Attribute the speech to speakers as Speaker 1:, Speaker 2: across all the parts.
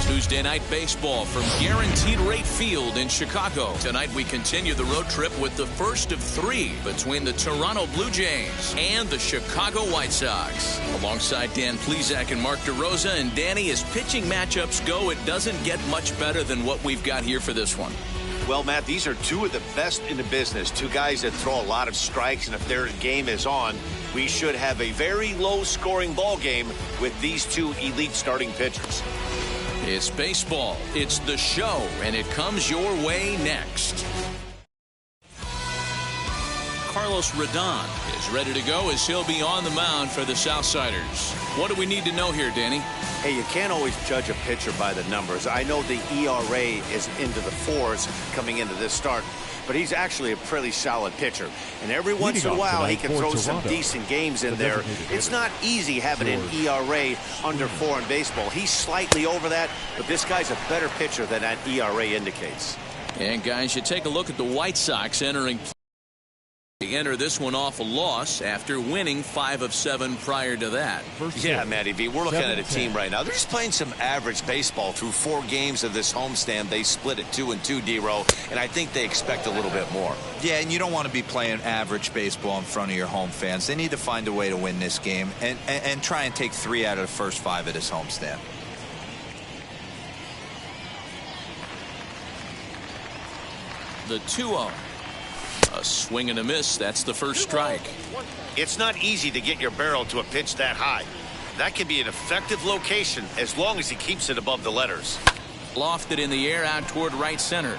Speaker 1: Tuesday night baseball from Guaranteed Rate Field in Chicago. Tonight we continue the road trip with the first of three between the Toronto Blue Jays and the Chicago White Sox. Alongside Dan Plesac and Mark DeRosa, and Danny, as pitching matchups go, it doesn't get much better than what we've got here for this one.
Speaker 2: Well, Matt, these are two of the best in the business. Two guys that throw a lot of strikes, and if their game is on, we should have a very low-scoring ball game with these two elite starting pitchers.
Speaker 1: It's baseball, it's the show, and it comes your way next. Carlos Rodon is ready to go as he'll be on the mound for the Southsiders. What do we need to know here, Danny?
Speaker 2: Hey, you can't always judge a pitcher by the numbers. I know the ERA is into the 4s coming into this start, but he's actually a pretty solid pitcher. And every once in a while, he can throw some decent games in there. It's not easy having an ERA under 4 in baseball. He's slightly over that, but this guy's a better pitcher than that ERA indicates.
Speaker 1: And, guys, you take a look at the White Sox entering. They enter this one off a loss after winning 5 of 7 prior to that.
Speaker 2: Yeah, Matty V, we're looking at a team right now. They're just playing some average baseball through 4 games of this homestand. They split it 2-2, D-Row, and I think they expect a little bit more.
Speaker 3: Yeah, and you don't want to be playing average baseball in front of your home fans. They need to find a way to win this game and try and take 3 out of the first 5 of this homestand.
Speaker 1: The 2-0. A swing and a miss. That's the first strike.
Speaker 2: It's not easy to get your barrel to a pitch that high. That can be an effective location as long as he keeps it above the letters.
Speaker 1: Lofted in the air out toward right center.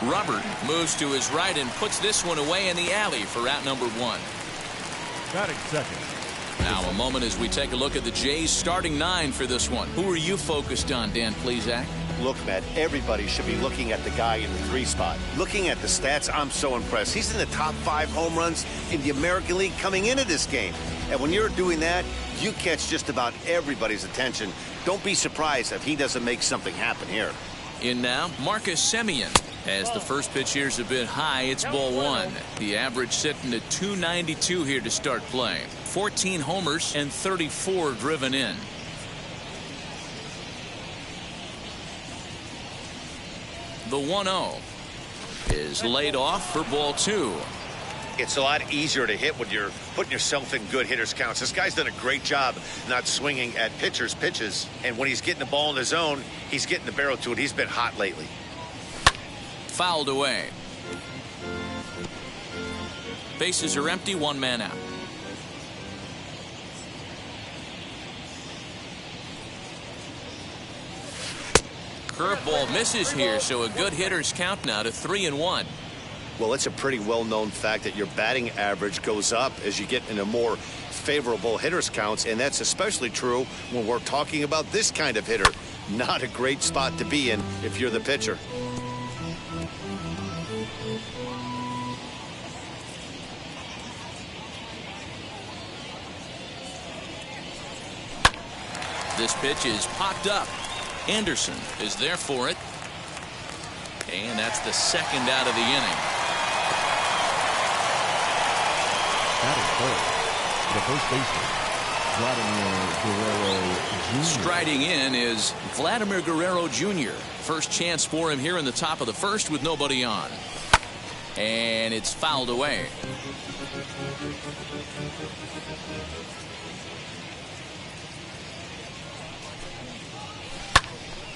Speaker 1: Robert moves to his right and puts this one away in the alley for out number 1.
Speaker 4: Batting second.
Speaker 1: Now a moment as we take a look at the Jays starting 9 for this one. Who are you focused on, Dan Plesac?
Speaker 2: Look, Matt, everybody should be looking at the guy in the 3 spot. Looking at the stats, I'm so impressed. He's in the top 5 home runs in the American League coming into this game. And when you're doing that, you catch just about everybody's attention. Don't be surprised if he doesn't make something happen here.
Speaker 1: In now, Marcus Semien. As the first pitch here's a bit high, it's ball 1. The average sitting at .292 here to start play. 14 homers and 34 driven in. The 1-0 is laid off for ball 2.
Speaker 2: It's a lot easier to hit when you're putting yourself in good hitters counts. This guy's done a great job not swinging at pitchers' pitches. And when he's getting the ball in the zone, he's getting the barrel to it. He's been hot lately.
Speaker 1: Fouled away. Bases are empty, 1 man out. Curveball misses here, so a good hitter's count now to 3-1.
Speaker 2: Well, it's a pretty well-known fact that your batting average goes up as you get into more favorable hitters counts, and that's especially true when we're talking about this kind of hitter. Not a great spot to be in if you're the pitcher.
Speaker 1: This pitch is popped up. Anderson is there for it. And that's the second out of the inning.
Speaker 4: Batting third, the first baseman, Vladimir Guerrero Jr.
Speaker 1: Striding in is Vladimir Guerrero Jr. First chance for him here in the top of the first with nobody on. And it's fouled away.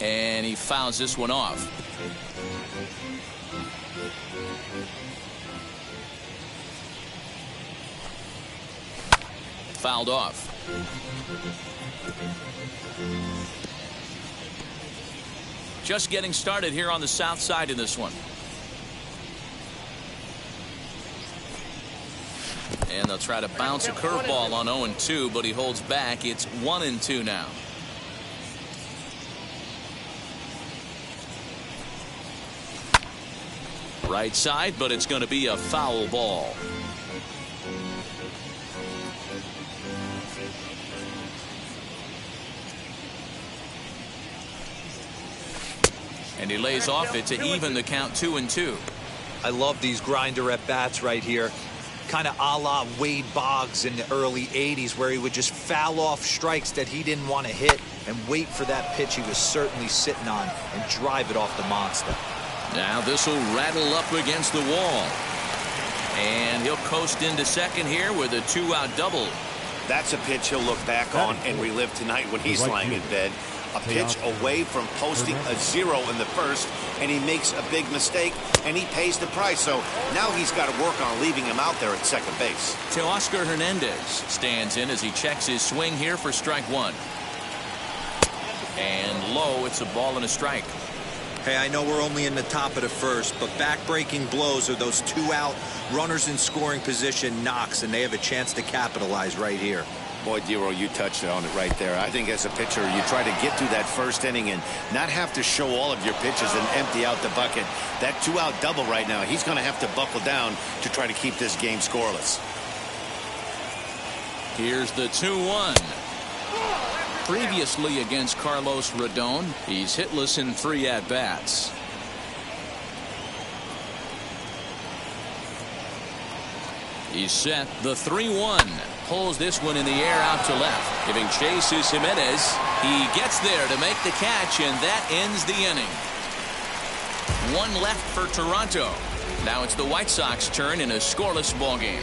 Speaker 1: And he fouls this one off. Fouled off. Just getting started here on the south side in this one. And they'll try to bounce a curveball on 0-2, but he holds back. It's 1-2 now. Right side, but it's going to be a foul ball. and he lays off it to even the count 2-2.
Speaker 3: I love these grinder at bats right here. Kind of a la Wade Boggs in the early 80s, where he would just foul off strikes that he didn't want to hit and wait for that pitch he was certainly sitting on and drive it off the monster.
Speaker 1: Now this will rattle up against the wall. And he'll coast into second here with a 2-out double.
Speaker 2: That's a pitch he'll look back on and relive tonight when he's lying in bed. A pitch away from posting a 0 in the first, and he makes a big mistake, and he pays the price. So now he's got to work on leaving him out there at second base.
Speaker 1: Teoscar Hernandez stands in as he checks his swing here for strike one. And low, it's a ball and a strike.
Speaker 3: Hey, I know we're only in the top of the first, but back-breaking blows are those 2-out runners in scoring position knocks, and they have a chance to capitalize right here.
Speaker 2: Boy, Dero, you touched on it right there. I think as a pitcher, you try to get through that first inning and not have to show all of your pitches and empty out the bucket. That 2-out double right now, he's going to have to buckle down to try to keep this game scoreless.
Speaker 1: Here's the 2-1. Previously against Carlos Rodon, he's hitless in 3 at-bats. He's set. The 3-1. Pulls this one in the air out to left. Giving chase is Jimenez. He gets there to make the catch, and that ends the inning. 1 left for Toronto. Now it's the White Sox turn in a scoreless ballgame.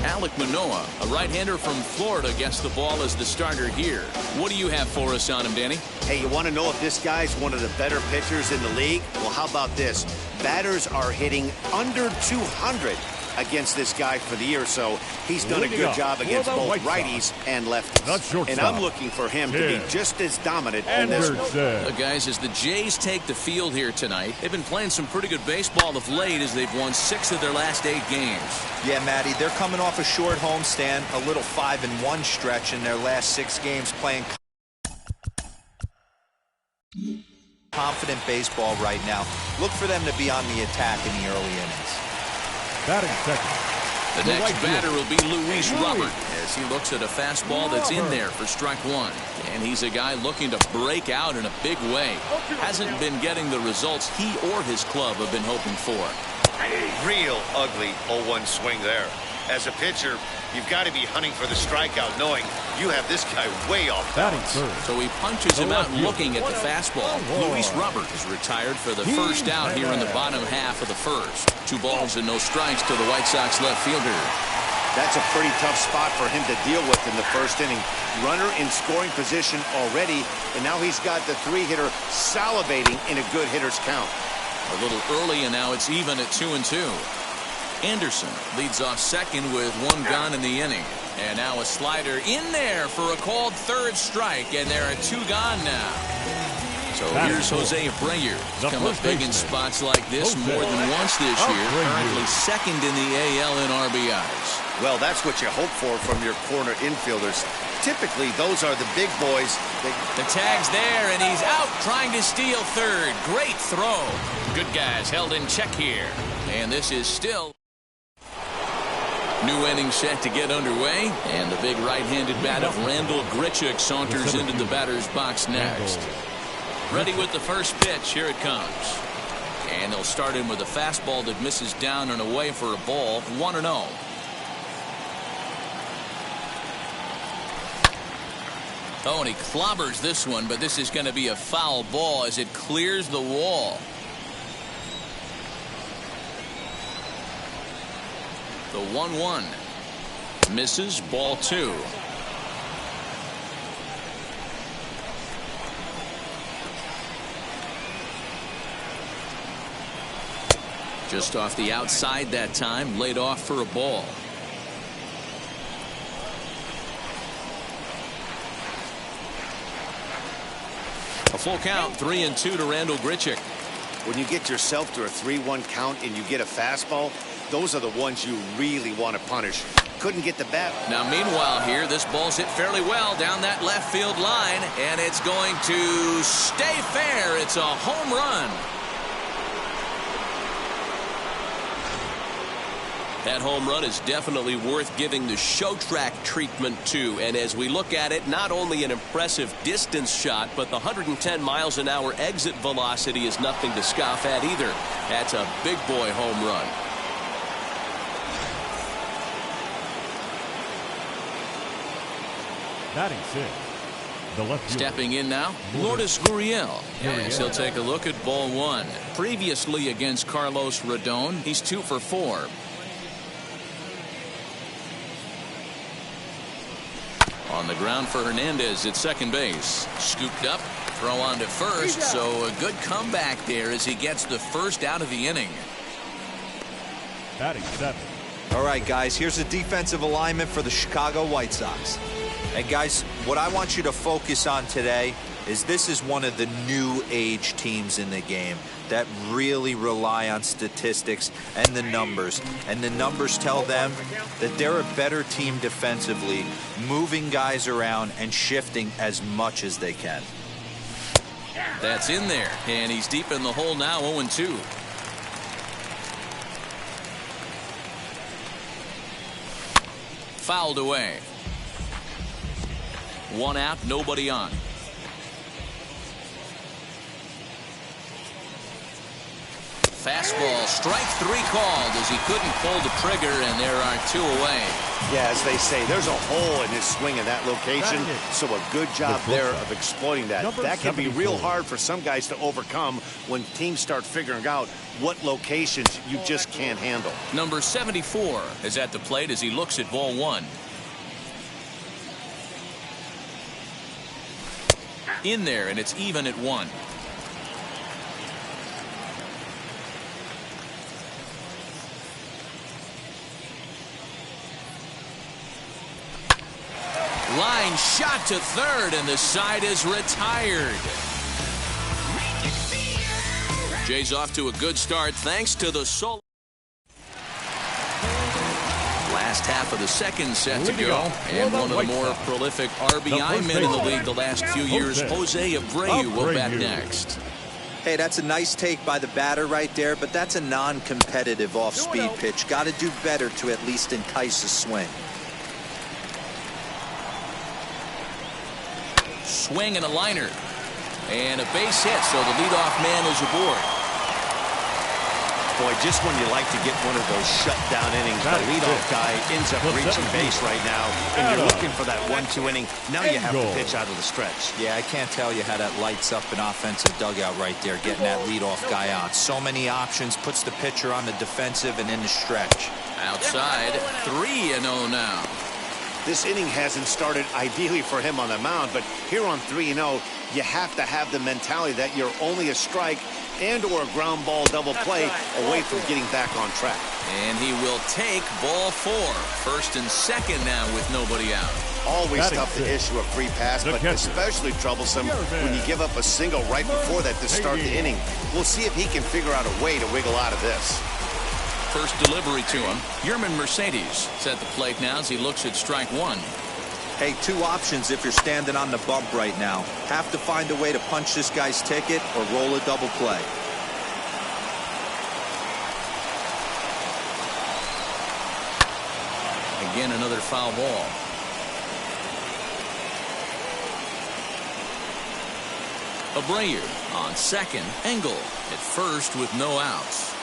Speaker 1: Alek Manoah, a right-hander from Florida, gets the ball as the starter here. What do you have for us on him, Danny?
Speaker 2: Hey, you want to know if this guy's one of the better pitchers in the league? Well, how about this? Batters are hitting under 200 against this guy for the year, so he's done a good job against both righties and lefties. And I'm looking for him to be just as dominant in this one.
Speaker 1: Guys, as the Jays take the field here tonight, they've been playing some pretty good baseball of late as they've won 6 of their last 8 games.
Speaker 3: Yeah, Matty, they're coming off a short homestand, a little 5-1 stretch in their last 6 games, playing confident baseball right now. Look for them to be on the attack in the early innings.
Speaker 4: Batting second.
Speaker 1: The next batter will be Luis Robert as he looks at a fastball that's in there for strike one. And he's a guy looking to break out in a big way. Hasn't been getting the results he or his club have been hoping for.
Speaker 2: Real ugly 0-1 swing there. As a pitcher, you've got to be hunting for the strikeout, knowing you have this guy way off balance.
Speaker 1: So he punches him out looking at the fastball. Luis Robert is retired for the first out here in the bottom half of the first. 2 balls and no strikes to the White Sox left fielder.
Speaker 2: That's a pretty tough spot for him to deal with in the first inning. Runner in scoring position already, and now he's got the 3-hitter salivating in a good hitter's count.
Speaker 1: A little early, and now it's even at 2-2. Anderson leads off second with 1 gone in the inning. And now a slider in there for a called 3rd strike, and there are 2 gone now. So here's Jose Abreu. He's come up big in spots like this more than once this year. Currently second in the AL in RBIs.
Speaker 2: Well, that's what you hope for from your corner infielders. Typically, those are the big boys.
Speaker 1: The tag's there, and he's out trying to steal 3rd. Great throw. Good guys held in check here. And this is still new inning set to get underway, and the big right-handed bat of Randall Grichuk saunters into the batter's box next. Ready with the first pitch. Here it comes. And they'll start him with a fastball that misses down and away for a ball. 1-0. Oh, and he clobbers this one, but this is going to be a foul ball as it clears the wall. The 1-1 misses, ball 2. Just off the outside that time, laid off for a ball. A full count, 3-2 to Randall Grichuk.
Speaker 2: When you get yourself to a 3-1 count and you get a fastball, those are the ones you really want to punish. Couldn't get the bat.
Speaker 1: Now, meanwhile here, this ball's hit fairly well down that left field line, and it's going to stay fair. It's a home run. That home run is definitely worth giving the show track treatment to. And as we look at it, not only an impressive distance shot, but the 110 miles an hour exit velocity is nothing to scoff at either. That's a big boy home run.
Speaker 4: Batting 6. The left
Speaker 1: Stepping in now, Lourdes Gurriel. As he'll take a look at ball 1. Previously against Carlos Rodon, he's 2 for 4. On the ground for Hernandez at second base. Scooped up, throw on to first. So a good comeback there as he gets the first out of the inning.
Speaker 4: Batting 7.
Speaker 3: All right, guys, here's the defensive alignment for the Chicago White Sox. And guys, what I want you to focus on today is this is one of the new age teams in the game that really rely on statistics and the numbers. And the numbers tell them that they're a better team defensively, moving guys around and shifting as much as they can.
Speaker 1: That's in there, and he's deep in the hole now, 0-2. Fouled away. 1 out, nobody on. Fastball, strike 3 called as he couldn't pull the trigger, and there are 2 away.
Speaker 2: Yeah, as they say, there's a hole in his swing in that location, so a good job there of exploiting that. That can be real hard for some guys to overcome when teams start figuring out what locations you just can't handle.
Speaker 1: Number 74 is at the plate as he looks at ball 1. In there, and it's even at 1. Line shot to third, and the side is retired. Jay's off to a good start thanks to the solo. Last half of the second set to go, and one of the more prolific RBI men in the league the last few years, Jose Abreu, will bat next.
Speaker 3: Hey, that's a nice take by the batter right there, but that's a non-competitive off-speed pitch. Got to do better to at least entice a swing.
Speaker 1: Swing and a liner, and a base hit, so the leadoff man is aboard.
Speaker 2: Boy, just when you like to get one of those shutdown innings, the leadoff guy ends up reaching base right now, and you're looking for that 1-2 inning. Now you have to pitch out of the stretch.
Speaker 3: Yeah, I can't tell you how that lights up an offensive dugout right there, getting that leadoff guy out. So many options, puts the pitcher on the defensive and in the stretch.
Speaker 1: Outside, 3-0 now.
Speaker 2: This inning hasn't started ideally for him on the mound, but here on 3-0, you have to have the mentality that you're only a strike and or a ground ball double play away from getting back on track.
Speaker 1: And he will take ball 4. First and second now with nobody out.
Speaker 2: Always tough to issue a free pass, but especially troublesome when you give up a single right before that to start the inning. We'll see if he can figure out a way to wiggle out of this.
Speaker 1: First delivery to him. Yerman Mercedes is at the plate now as he looks at strike 1.
Speaker 3: Hey, 2 options if you're standing on the bump right now. Have to find a way to punch this guy's ticket or roll a double play.
Speaker 1: Again, another foul ball. Abreu on second. Engel at first with no outs.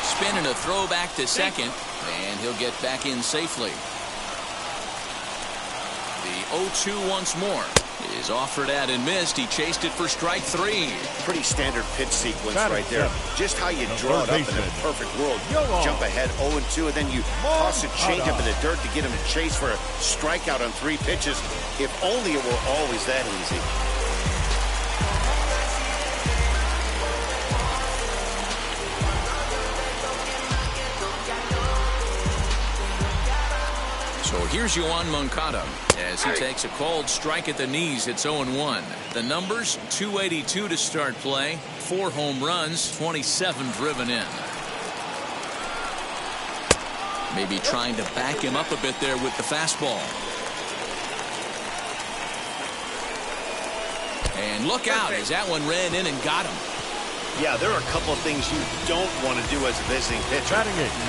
Speaker 1: Spin and a throw back to second, and he'll get back in safely. The 0-2 once more is offered at and missed. He chased it for strike 3.
Speaker 2: Pretty standard pitch sequence right there. Just how you draw it up in a perfect world. Jump ahead 0-2, and then you toss a changeup in the dirt to get him to chase for a strikeout on 3 pitches. If only it were always that easy.
Speaker 1: So here's Yoan Moncada as he takes a cold strike at the knees. It's 0-1. The numbers, 282 to start play, 4 home runs, 27 driven in. Maybe trying to back him up a bit there with the fastball. And look out as that one ran in and got him.
Speaker 2: Yeah, there are a couple of things you don't want to do as a visiting pitcher.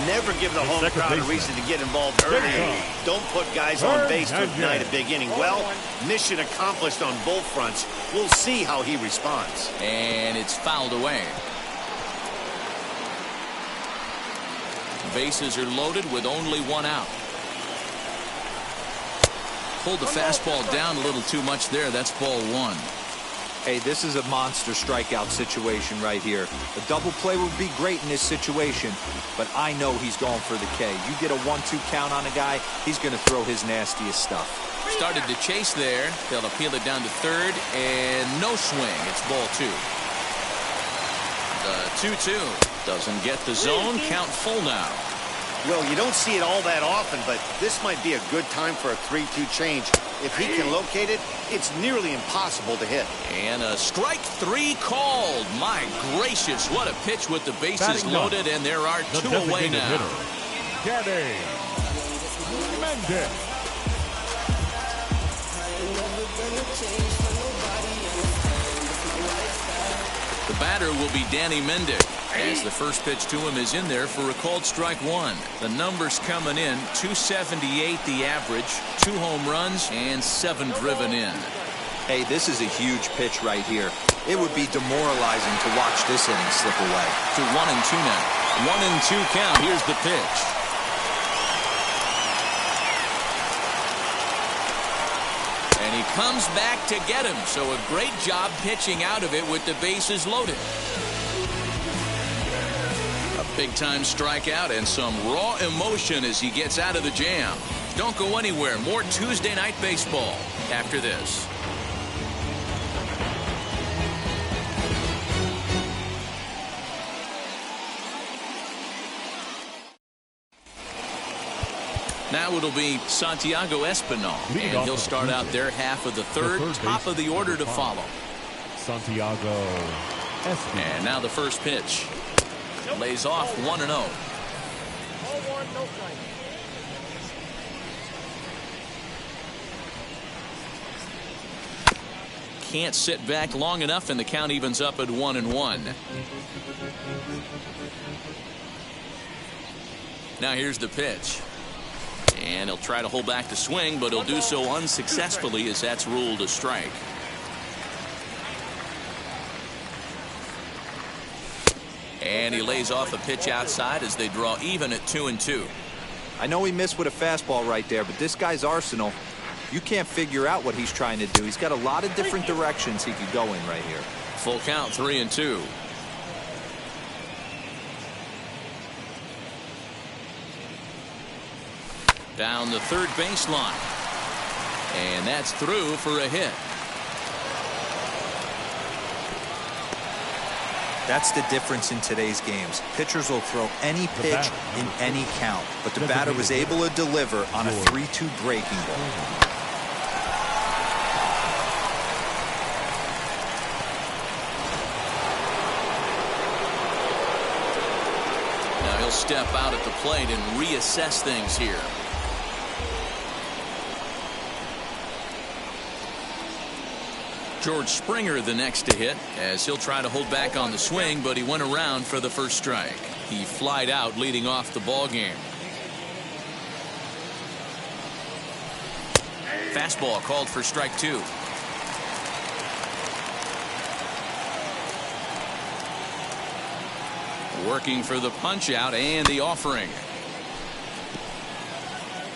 Speaker 2: Never give the home crowd a reason to get involved early. Don't put guys on base to ignite a big inning. Well, mission accomplished on both fronts. We'll see how he responds.
Speaker 1: And it's fouled away. Bases are loaded with only one out. Pulled the fastball down a little too much there. That's ball one.
Speaker 3: Hey, this is a monster strikeout situation right here. A double play would be great in this situation, but I know he's going for the K. You get a 1-2 count on a guy, he's going to throw his nastiest stuff.
Speaker 1: Started to chase there. They'll appeal it down to third, and no swing. It's ball two. The 2-2 doesn't get the zone. Count full now.
Speaker 2: Well, you don't see it all that often, but this might be a good time for a 3-2 change. If he can locate it, it's nearly impossible to hit.
Speaker 1: And a strike three called. My gracious, what a pitch with the bases loaded, and there are two away now.
Speaker 4: Danny Mendez.
Speaker 1: The batter will be Danny Mendick, as the first pitch to him is in there for a called strike one. The numbers coming in, 278 the average, 2 home runs, and 7 driven in.
Speaker 3: Hey, this is a huge pitch right here. It would be demoralizing to watch this inning slip away.
Speaker 1: To 1-2 now. 1-2 count. Here's the pitch. And he comes back to get him. So a great job pitching out of it with the bases loaded. A big-time strikeout and some raw emotion as he gets out of the jam. Don't go anywhere. More Tuesday Night Baseball after this. Now it'll be Santiago Espinal, and he'll start out their half of the third, top of the order to follow.
Speaker 4: Santiago Espinal.
Speaker 1: And now the first pitch. Lays off 1-0. Can't sit back long enough, and the count evens up at 1-1. Now here's the pitch. And he'll try to hold back the swing, but he'll do so unsuccessfully as that's ruled a strike. And he lays off a pitch outside as they draw even at 2-2.
Speaker 3: I know he missed with a fastball right there, but this guy's arsenal, you can't figure out what he's trying to do. He's got a lot of different directions he could go in right here.
Speaker 1: Full count, 3-2. Down the third baseline. And that's through for a hit.
Speaker 3: That's the difference in today's games. Pitchers will throw any pitch in any count, but the batter was able to deliver on a 3-2 breaking ball.
Speaker 1: Now he'll step out at the plate and reassess things here. George Springer the next to hit, as he'll try to hold back on the swing, but he went around for the first strike. He flied out leading off the ball game. Fastball called for strike two. Working for the punch out and the offering.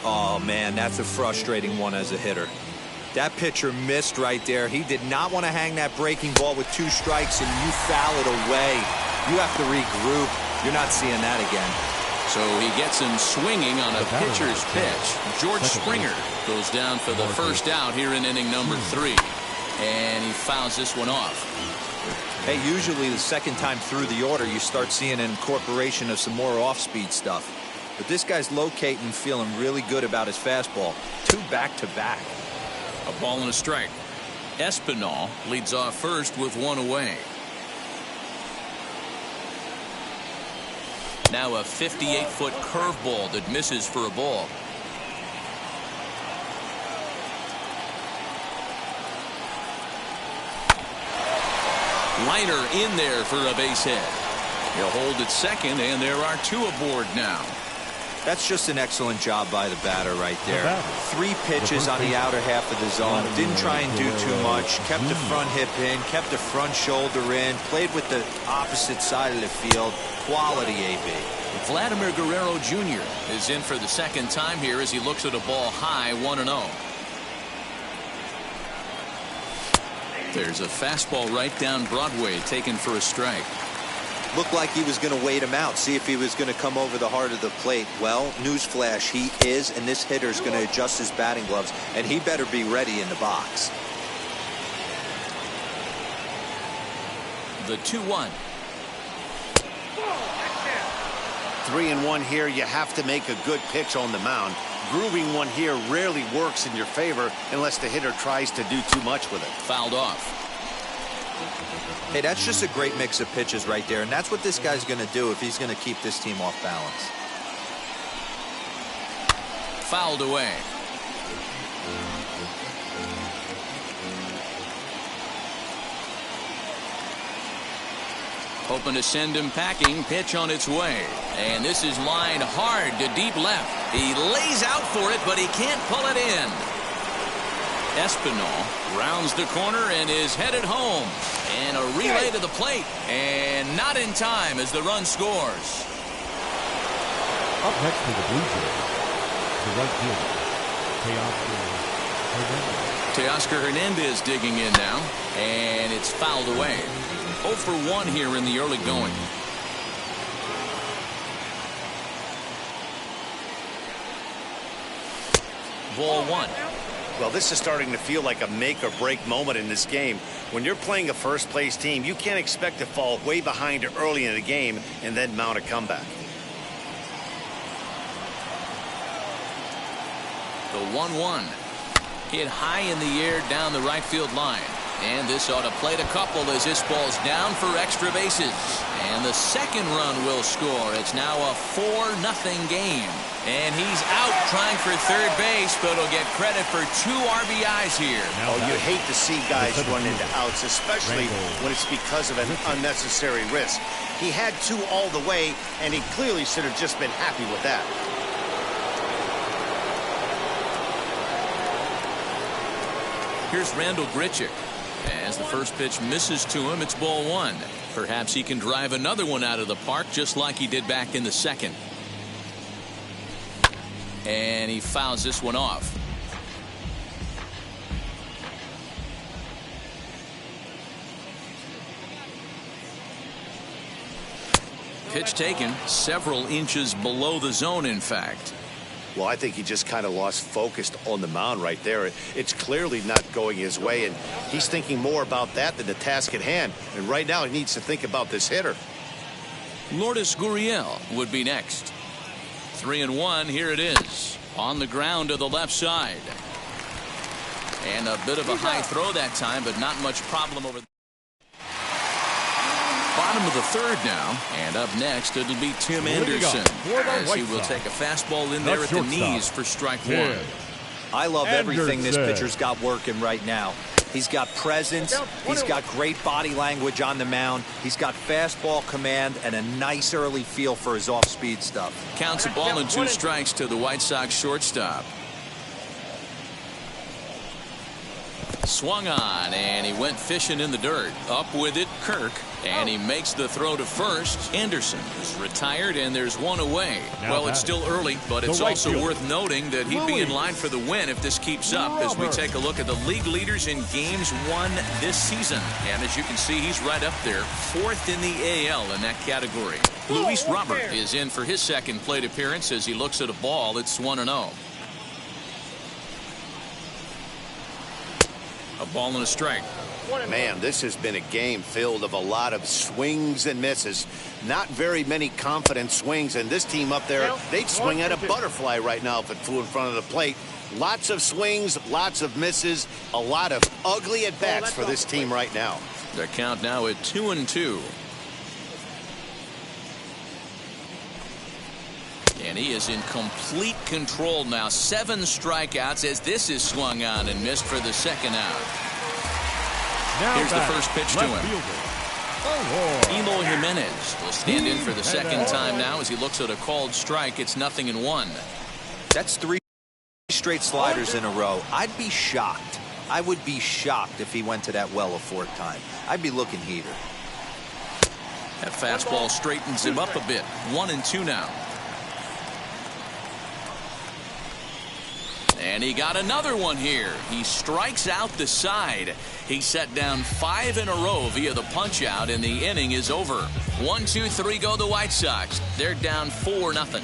Speaker 3: Oh man, that's a frustrating one as a hitter. That pitcher missed right there. He did not want to hang that breaking ball with 2 strikes, and you foul it away. You have to regroup. You're not seeing that again.
Speaker 1: So he gets him swinging on a pitcher's pitch. George Springer goes down for the first out here in inning number 3. And he fouls this one off.
Speaker 3: Hey, usually the second time through the order, you start seeing an incorporation of some more off-speed stuff. But this guy's locating, feeling really good about his fastball. 2 back-to-back.
Speaker 1: A ball and a strike. Espinal leads off first with 1 away. Now a 58-foot curveball that misses for a ball. Liner in there for a base hit. He'll hold at second, and there are 2 aboard now.
Speaker 3: That's just an excellent job by the batter right there. 3 pitches on the outer half of the zone. Didn't try and do too much. Kept the front hip in. Kept the front shoulder in. Played with the opposite side of the field. Quality AB.
Speaker 1: Vladimir Guerrero Jr. is in for the second time here as he looks at a ball high, 1-0. There's a fastball right down Broadway taken for a strike.
Speaker 3: Looked like he was going to wait him out, see if he was going to come over the heart of the plate. Well, newsflash, he is, and this hitter is going to adjust his batting gloves, and he better be ready in the box.
Speaker 1: The 2-1.
Speaker 2: 3-1 here. You have to make a good pitch on the mound. Grooving one here rarely works in your favor unless the hitter tries to do too much with it.
Speaker 1: Fouled off.
Speaker 3: Hey, that's just a great mix of pitches right there, and that's what this guy's going to do if he's going to keep this team off balance.
Speaker 1: Fouled away. Hoping to send him packing. Pitch on its way. And this is lined hard to deep left. He lays out for it, but he can't pull it in. Espinal rounds the corner and is headed home. And a relay to the plate. And not in time as the run scores.
Speaker 4: Up next to the Blue Jays, the right fielder,
Speaker 1: Teoscar Hernandez digging in now. And it's fouled away. 0 for 1 here in the early going. Ball 1.
Speaker 2: Well, this is starting to feel like a make-or-break moment in this game. When you're playing a first-place team, you can't expect to fall way behind early in the game and then mount a comeback.
Speaker 1: The 1-1. Hit high in the air down the right field line. And this ought to plate a couple as this ball's down for extra bases. And the second run will score. It's now a 4-0 game. And he's out trying for third base, but he'll get credit for 2 RBIs here.
Speaker 2: Oh, you hate to see guys run into outs, especially when it's because of an unnecessary risk. He had 2 all the way, and he clearly should have just been happy with that.
Speaker 1: Here's Randall Grichuk. As the first pitch misses to him, it's ball 1. Perhaps he can drive another one out of the park just like he did back in the second. And he fouls this one off. Pitch taken several inches below the zone, in fact.
Speaker 2: Well, I think he just kind of lost focus on the mound right there. It's clearly not going his way, and he's thinking more about that than the task at hand. And right now he needs to think about this hitter.
Speaker 1: Lourdes Gurriel would be next. 3-1, here it is. On the ground to the left side. And a bit of a high throw that time, but not much problem over there. Bottom of the third now, and up next it'll be Tim Anderson as he will take a fastball in there at the knees for strike 1.
Speaker 3: I love everything this pitcher's got working right now. He's got presence, he's got great body language on the mound, he's got fastball command and a nice early feel for his off-speed stuff.
Speaker 1: Counts a ball and 2 strikes to the White Sox shortstop. Swung on, and he went fishing in the dirt. Up with it, Kirk, and he makes the throw to first. Anderson is retired, and there's 1 away. Well, it's still early, but it's also worth noting that he'd be in line for the win if this keeps up as we take a look at the league leaders in games won this season. And as you can see, he's right up there, 4th in the AL in that category. Luis Robert is in for his second plate appearance as he looks at a ball. It's 1-0. A ball and a strike.
Speaker 2: Man, this has been a game filled of a lot of swings and misses. Not very many confident swings, and this team up there, they'd swing at a butterfly right now if it flew in front of the plate. Lots of swings, lots of misses, a lot of ugly at-bats for this team right now.
Speaker 1: The count now at 2-2. And he is in complete control now. 7 strikeouts as this is swung on and missed for the second out.
Speaker 4: Now
Speaker 1: here's the first pitch to him. Eloy Jimenez will stand in for the second time now as he looks at a called strike. It's 0-1.
Speaker 3: That's 3 straight sliders in a row. I'd be shocked. I would be shocked if he went to that well a fourth time. I'd be looking heater.
Speaker 1: That fastball straightens him up a bit. 1-2 now. And he got another one here. He strikes out the side. He set down 5 in a row via the punch out, and the inning is over. 1-2-3 go the White Sox. They're down 4-0.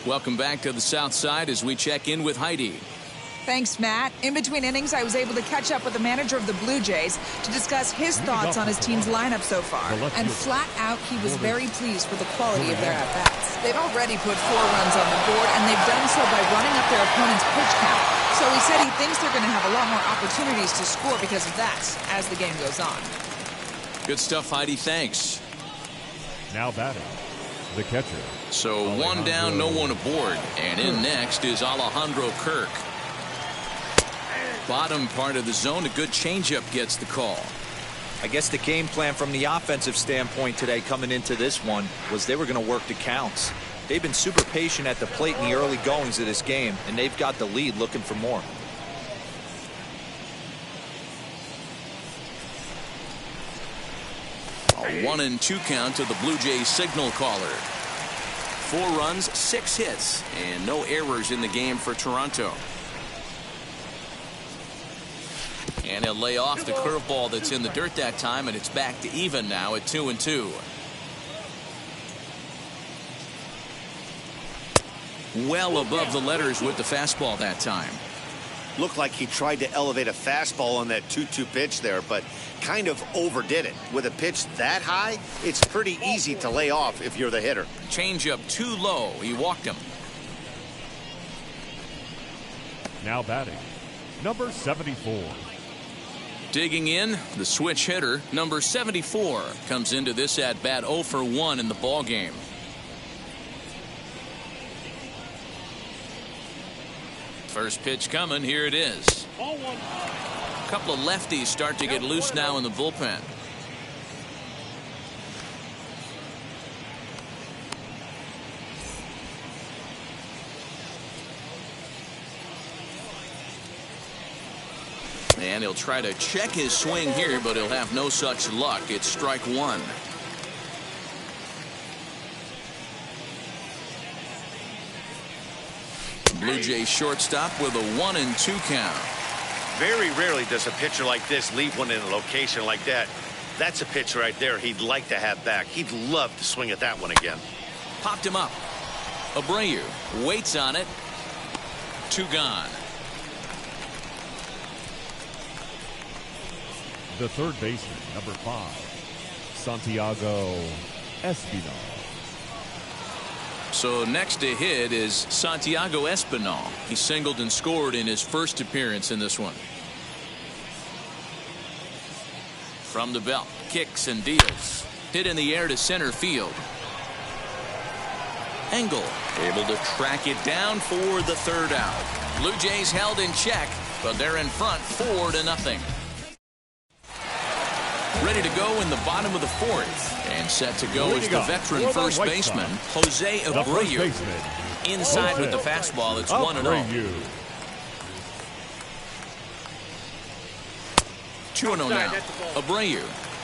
Speaker 1: Welcome back to the South Side as we check in with Heidi.
Speaker 5: Thanks, Matt. In between innings, I was able to catch up with the manager of the Blue Jays to discuss his thoughts on his team's lineup so far. And flat out, he was very pleased with the quality of their at-bats. They've already put 4 runs on the board, and they've done so by running up their opponent's pitch count. So he said he thinks they're going to have a lot more opportunities to score because of that as the game goes on.
Speaker 1: Good stuff, Heidi. Thanks.
Speaker 4: Now batting, the catcher.
Speaker 1: So one down, no one aboard. And in next is Alejandro Kirk. Bottom part of the zone, a good changeup gets the call.
Speaker 3: I guess the game plan from the offensive standpoint today coming into this one was they were going to work the counts. They've been super patient at the plate in the early goings of this game, and they've got the lead looking for more.
Speaker 1: A 1-2 count to the Blue Jays signal caller. 4 runs, 6 hits, and no errors in the game for Toronto. And he'll lay off the curveball that's in the dirt that time, and it's back to even now at 2-2. Well above the letters with the fastball that time.
Speaker 2: Looked like he tried to elevate a fastball on that 2-2 pitch there, but kind of overdid it. With a pitch that high, it's pretty easy to lay off if you're the hitter.
Speaker 1: Changeup too low. He walked him.
Speaker 4: Now batting, number 74.
Speaker 1: Digging in, the switch hitter, number 74, comes into this at-bat 0 for 1 in the ballgame. First pitch coming, here it is. A couple of lefties start to get loose now in the bullpen. And he'll try to check his swing here, but he'll have no such luck. It's strike 1. Blue Jays shortstop with a 1-2 count.
Speaker 2: Very rarely does a pitcher like this leave one in a location like that. That's a pitch right there he'd like to have back. He'd love to swing at that one again.
Speaker 1: Popped him up. Abreu waits on it. 2 gone.
Speaker 4: The third baseman, number 5, Santiago Espinal.
Speaker 1: So next to hit is Santiago Espinal. He singled and scored in his first appearance in this one. From the belt, kicks and deals. Hit in the air to center field. Engel able to track it down for the third out. Blue Jays held in check, but they're in front 4-0. Ready to go in the bottom of the 4th. And set to go is the veteran first baseman, Jose Abreu. Inside with the fastball, it's 1-0. 2-0 now. Abreu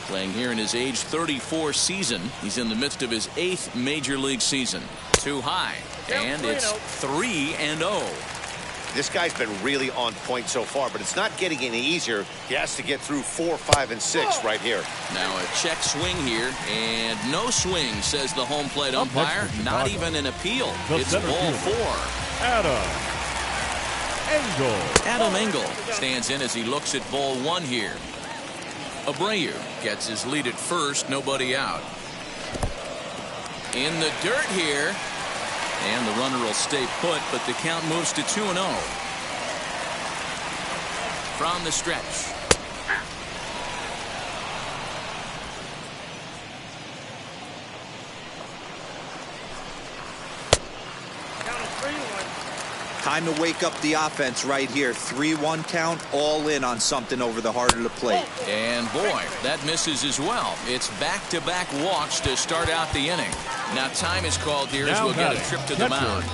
Speaker 1: playing here in his age 34 season. He's in the midst of his 8th major league season. Too high. And it's 3-0.
Speaker 2: This guy's been really on point so far, but it's not getting any easier. He has to get through 4, 5, and 6 right here.
Speaker 1: Now a check swing here, and no swing, says the home plate umpire. Not even an appeal. It's ball 4. Adam Engel stands in as he looks at ball 1 here. Abreu gets his lead at first, nobody out. In the dirt here. And the runner will stay put, but the count moves to 2-0. From the stretch.
Speaker 3: Time to wake up the offense right here. 3-1 count, all in on something over the heart of the plate.
Speaker 1: And boy, that misses as well. It's back-to-back walks to start out the inning. Now time is called here as we'll get a trip to the mound.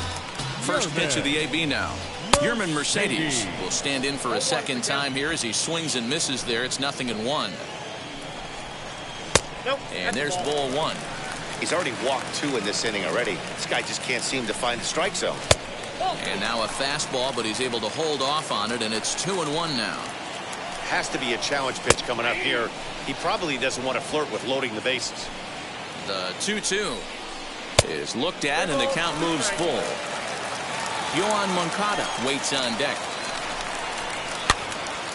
Speaker 1: First pitch of the AB now. Yerman Mercedes will stand in for a second time here as he swings and misses there. It's 0-1. And there's ball one.
Speaker 2: He's already walked 2 in this inning already. This guy just can't seem to find the strike zone.
Speaker 1: And now a fastball, but he's able to hold off on it, and it's 2-1 now.
Speaker 2: Has to be a challenge pitch coming up here. He probably doesn't want to flirt with loading the bases.
Speaker 1: The 2-2 is looked at, and the count moves full. Yoan Moncada waits on deck.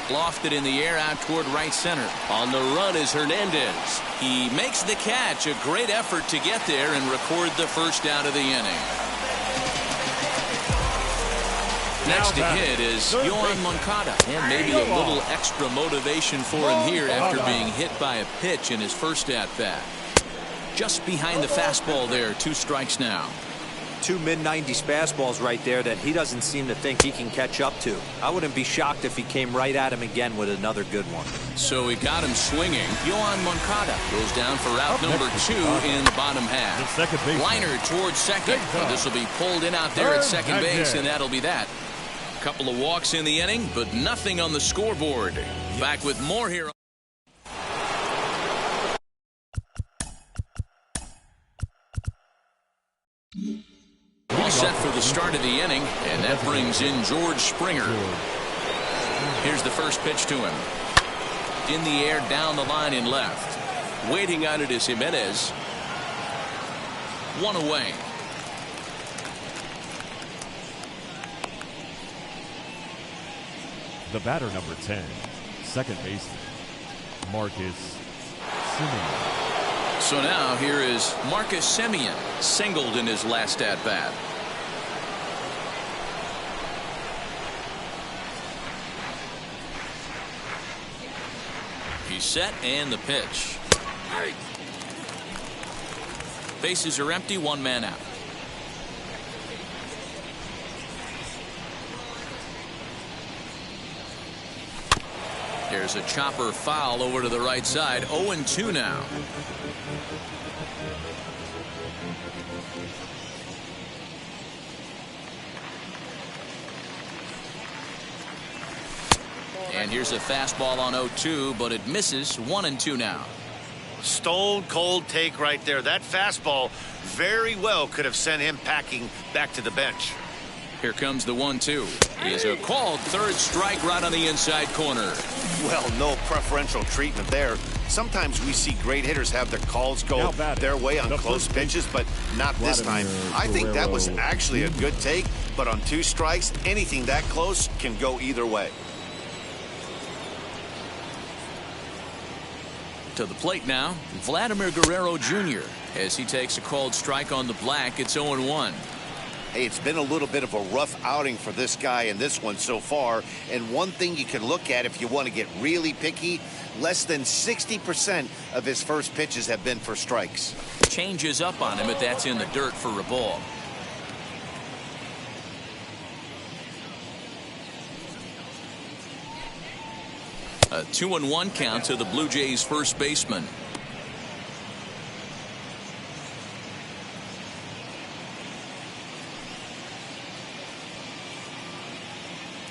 Speaker 1: Lofted in the air out toward right center. On the run is Hernandez. He makes the catch. A great effort to get there and record the first out of the inning. Next to hit is Yoan Moncada. And maybe a little extra motivation for him here after being hit by a pitch in his first at-bat. Just behind the fastball there. 2 strikes now.
Speaker 3: 2 mid-90s fastballs right there that he doesn't seem to think he can catch up to. I wouldn't be shocked if he came right at him again with another good one.
Speaker 1: So he got him swinging. Yoan Moncada goes down for out number 2 in the bottom half. Liner towards second. Well, this will be pulled in out there at second base, and that'll be that. Couple of walks in the inning, but nothing on the scoreboard. Back with more here. All set for the start of the inning, and that brings in George Springer. Here's the first pitch to him. In the air, down the line in left. Waiting on it is Jimenez. 1 away.
Speaker 4: The batter, number 10, second baseman, Marcus Semien.
Speaker 1: So now here is Marcus Semien, singled in his last at-bat. He's set, and the pitch. Bases are empty, 1 man out. There's a chopper foul over to the right side. 0-2 now. And here's a fastball on 0-2, but it misses. 1-2 now.
Speaker 2: Stone cold take right there. That fastball very well could have sent him packing back to the bench.
Speaker 1: Here comes the 1-2. Is a called third strike right on the inside corner.
Speaker 2: Well, no preferential treatment there. Sometimes we see great hitters have their calls go their way on close pitches, but not this time. I think that was actually a good take, but on 2 strikes, anything that close can go either way.
Speaker 1: To the plate now, Vladimir Guerrero Jr. as he takes a called strike on the black. It's 0-1.
Speaker 2: Hey, it's been a little bit of a rough outing for this guy in this one so far. And one thing you can look at if you want to get really picky, less than 60% of his first pitches have been for strikes.
Speaker 1: Changes up on him, but that's in the dirt for a ball. A 2-1 count to the Blue Jays first baseman.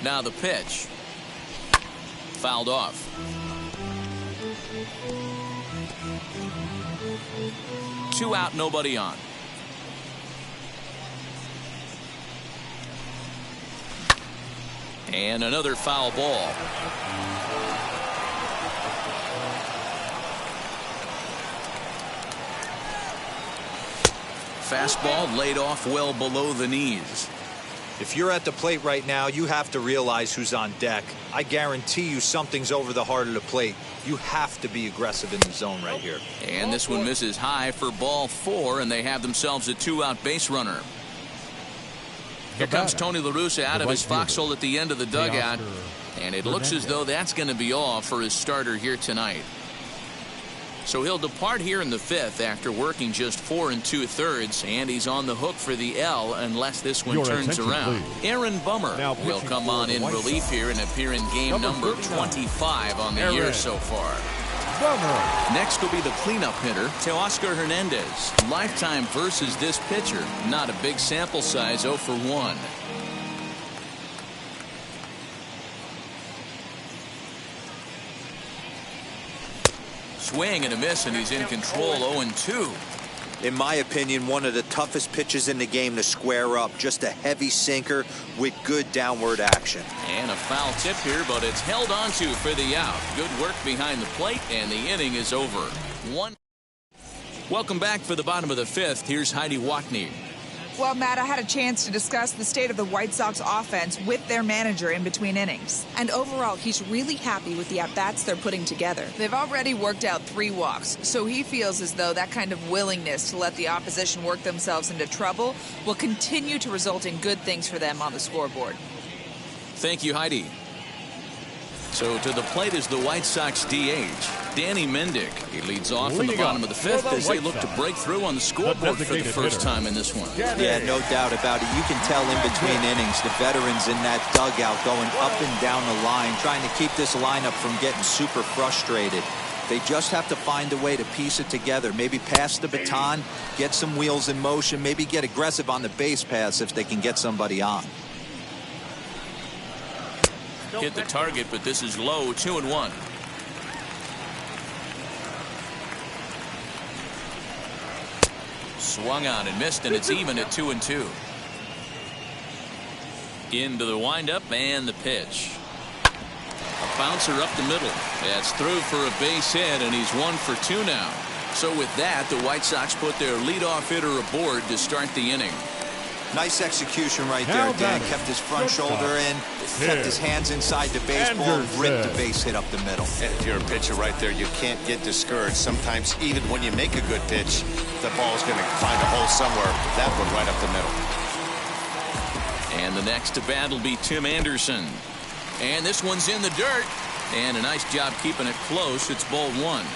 Speaker 1: Now the pitch. Fouled off. Two out, nobody on. And another foul ball. Fastball laid off well below the knees.
Speaker 3: If you're at the plate right now, you have to realize who's on deck. I guarantee you something's over the heart of the plate. You have to be aggressive in the zone right here.
Speaker 1: And this one misses high for ball 4, and they have themselves a 2-out base runner. Here comes Tony La Russa out of his foxhole at the end of the dugout, and it looks as though that's going to be all for his starter here tonight. So he'll depart here in the 5th after working just 4 2/3, and he's on the hook for the L unless this one turns around.
Speaker 4: Please.
Speaker 1: Aaron Bummer will come on in relief here and appear in game number 25 on the year so far. Next will be the cleanup hitter, Teoscar Hernandez. Lifetime versus this pitcher. Not a big sample size, 0 for 1. Swing and a miss, and he's in control, 0-2.
Speaker 3: In my opinion, one of the toughest pitches in the game to square up. Just a heavy sinker with good downward action.
Speaker 1: And a foul tip here, but it's held onto for the out. Good work behind the plate, and the inning is over. 1. Welcome back for the bottom of the 5th. Here's Heidi Watney.
Speaker 5: Well, Matt, I had a chance to discuss the state of the White Sox offense with their manager in between innings. And overall, he's really happy with the at-bats they're putting together. They've already worked out 3 walks, so he feels as though that kind of willingness to let the opposition work themselves into trouble will continue to result in good things for them on the scoreboard.
Speaker 1: Thank you, Heidi. So to the plate is the White Sox DH, Danny Mendick. He leads off in the bottom of the 5th as they look to break through on the scoreboard for the first time in this one.
Speaker 3: Yeah, no doubt about it. You can tell in between innings the veterans in that dugout going up and down the line, trying to keep this lineup from getting super frustrated. They just have to find a way to piece it together. Maybe pass the baton, get some wheels in motion, maybe get aggressive on the base paths if they can get somebody on.
Speaker 1: Hit the target, but this is low, 2-1. Swung on and missed, and it's even at 2-2. Into the windup and the pitch. A bouncer up the middle. That's through for a base hit, and he's 1 for 2 now. So with that, the White Sox put their leadoff hitter aboard to start the inning.
Speaker 3: Nice execution right there, Dan. Kept his front shoulder in, kept his hands inside the baseball, ripped the base hit up the middle.
Speaker 2: And if you're a pitcher right there, you can't get discouraged. Sometimes even when you make a good pitch, the ball's going to find a hole somewhere. That one right up the middle.
Speaker 1: And the next to bat will be Tim Anderson. And this one's in the dirt. And a nice job keeping it close. It's ball 1.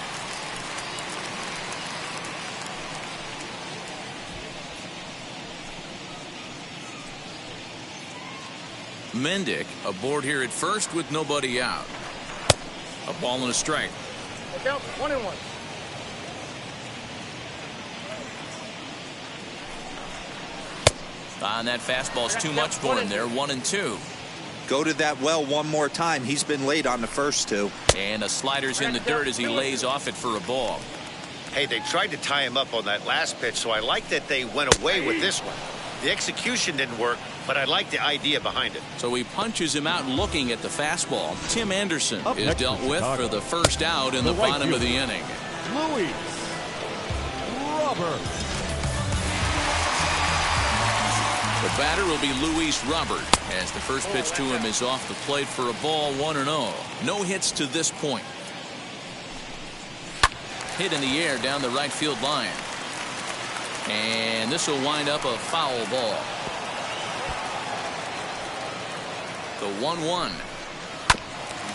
Speaker 1: Mendick aboard here at first with nobody out. A ball and a strike.
Speaker 6: Look out, 1-1.
Speaker 1: And that fastball's too much for him there. 1-2.
Speaker 3: Go to that well one more time. He's been late on the first 2.
Speaker 1: And a slider's in the dirt as he lays off it for a ball.
Speaker 2: Hey, they tried to tie him up on that last pitch, so I like that they went away with this one. The execution didn't work, but I like the idea behind it.
Speaker 1: So he punches him out looking at the fastball. Tim Anderson is dealt with for the first out in the bottom of the inning.
Speaker 4: Luis Robert.
Speaker 1: The batter will be Luis Robert as the first pitch to him is off the plate for a ball, 1-0. No hits to this point. Hit in the air down the right field line. And this will wind up a foul ball. The 1-1.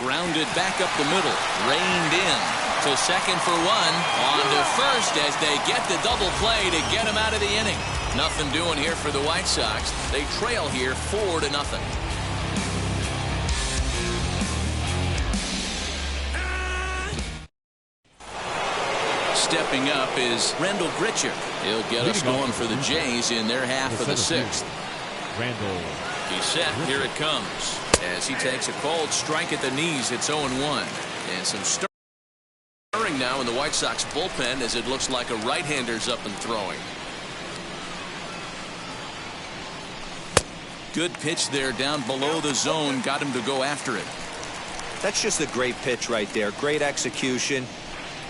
Speaker 1: Grounded back up the middle. Reined in to second for 1. On to first as they get the double play to get him out of the inning. Nothing doing here for the White Sox. They trail here 4-0. Stepping up is Randall Grichuk. He'll get us going for the Jays in their half of the 6th.
Speaker 4: Randall.
Speaker 1: He's set. Here it comes. As he takes a cold strike at the knees, it's 0-1. And some stirring now in the White Sox bullpen as it looks like a right-hander's up and throwing. Good pitch there down below the zone. Got him to go after it.
Speaker 3: That's just a great pitch right there. Great execution.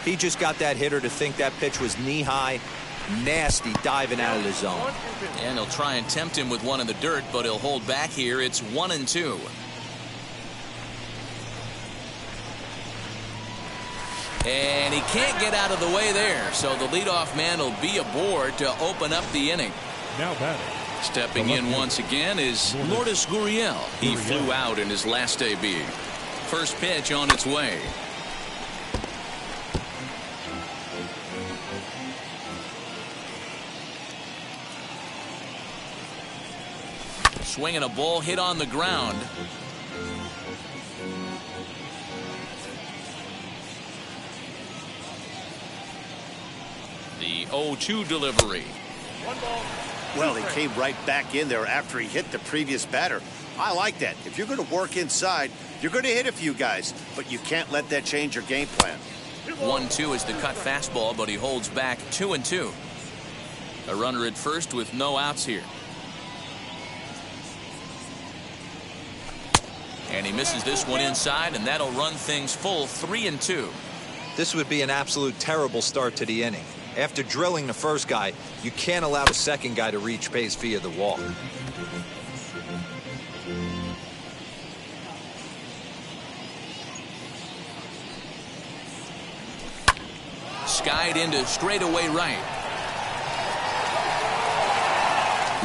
Speaker 3: He just got that hitter to think that pitch was knee-high. Nasty diving out of the zone.
Speaker 1: And he'll try and tempt him with one in the dirt, but he'll hold back here. It's 1-2. And he can't get out of the way there, so the leadoff man will be aboard to open up the inning.
Speaker 4: Now batting.
Speaker 1: Stepping in once again is Lourdes Gurriel. He flew out in his last AB. First pitch on its way. Swinging a ball hit on the ground. The 0-2 delivery.
Speaker 2: Well, he came right back in there after he hit the previous batter. I like that. If you're going to work inside, you're going to hit a few guys, but you can't let that change your game plan.
Speaker 1: 1-2 is the cut fastball, but he holds back 2-2. A runner at first with no outs here. And he misses this one inside, and that'll run things full 3-2.
Speaker 3: This would be an absolute terrible start to the inning. After drilling the first guy, you can't allow the second guy to reach base via the walk.
Speaker 1: Skied into straightaway right.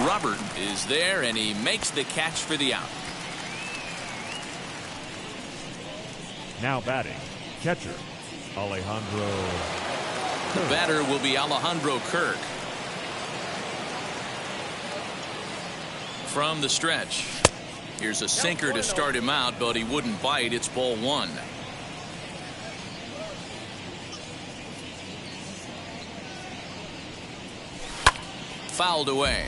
Speaker 1: Robert is there, and he makes the catch for the out.
Speaker 4: Now batting, catcher, Alejandro.
Speaker 1: The batter will be Alejandro Kirk. From the stretch. Here's a sinker to start him out, but he wouldn't bite. It's ball one. Fouled away.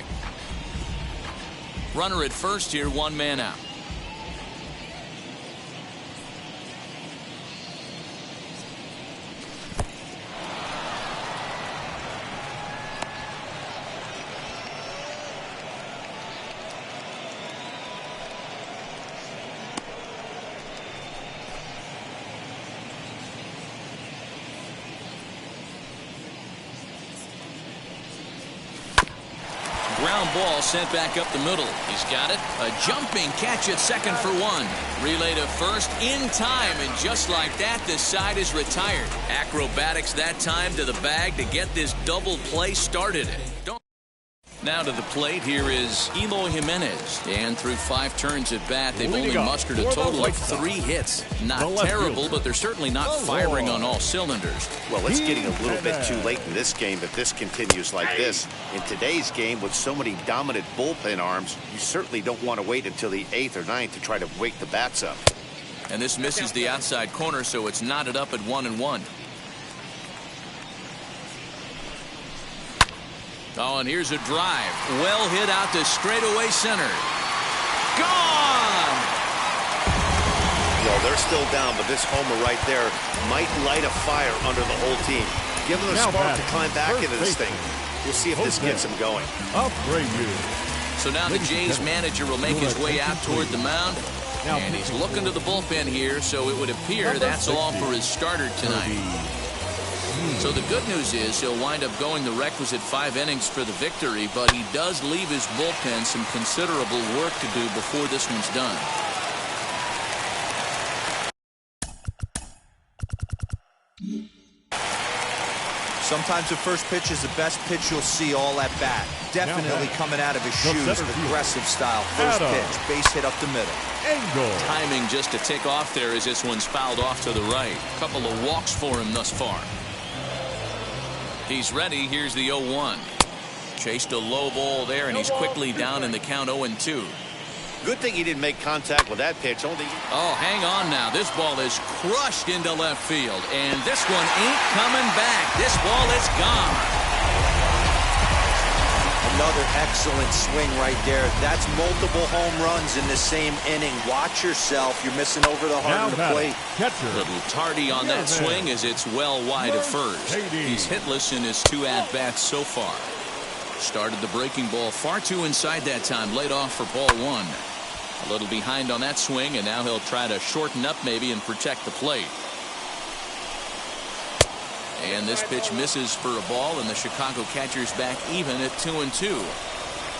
Speaker 1: Runner at first here, one man out. Ground ball sent back up the middle. He's got it. A jumping catch at second for one. Relay to first in time, and just like that, this side is retired. Acrobatics that time to the bag to get this double play started. Now to the plate, here is Eloy Jimenez. And through 5 turns at bat, they've only mustered a total of 3 hits. Not terrible, but they're certainly not firing on all cylinders.
Speaker 2: Well, it's getting a little bit too late in this game if this continues like this. In today's game, with so many dominant bullpen arms, you certainly don't want to wait until the 8th or 9th to try to wake the bats up.
Speaker 1: And this misses the outside corner, so it's knotted up at 1-1. Oh, and here's a drive. Well hit out to straightaway center. Gone!
Speaker 2: Well, they're still down, but this homer right there might light a fire under the whole team. Give them a spark to climb back into this thing. We'll see if this gets them going.
Speaker 1: So now the Jays manager will make his way out toward the mound. And he's looking to the bullpen here, so it would appear that's all for his starter tonight. So the good news is he'll wind up going the requisite 5 innings for the victory, but he does leave his bullpen some considerable work to do before this one's done.
Speaker 3: Sometimes the first pitch is the best pitch you'll see all at bat. Definitely coming out of his shoes, aggressive style. First pitch, base hit up the middle.
Speaker 1: Timing just to tick off there as this one's fouled off to the right. Couple of walks for him thus far. He's ready. Here's the 0-1. Chased a low ball there, and he's quickly down in the count 0-2.
Speaker 2: Good thing he didn't make contact with that pitch.
Speaker 1: Oh, hang on now. This ball is crushed into left field, and this one ain't coming back. This ball is gone.
Speaker 3: Another excellent swing right there. That's multiple home runs in the same inning. Watch yourself. You're missing over the heart of the plate.
Speaker 1: A little tardy on that swing as it's well wide of first. He's hitless in his 2 at-bats so far. Started the breaking ball far too inside that time. Laid off for ball 1. A little behind on that swing, and now he'll try to shorten up maybe and protect the plate. And this pitch misses for a ball, and the Chicago catcher's back even at 2-2.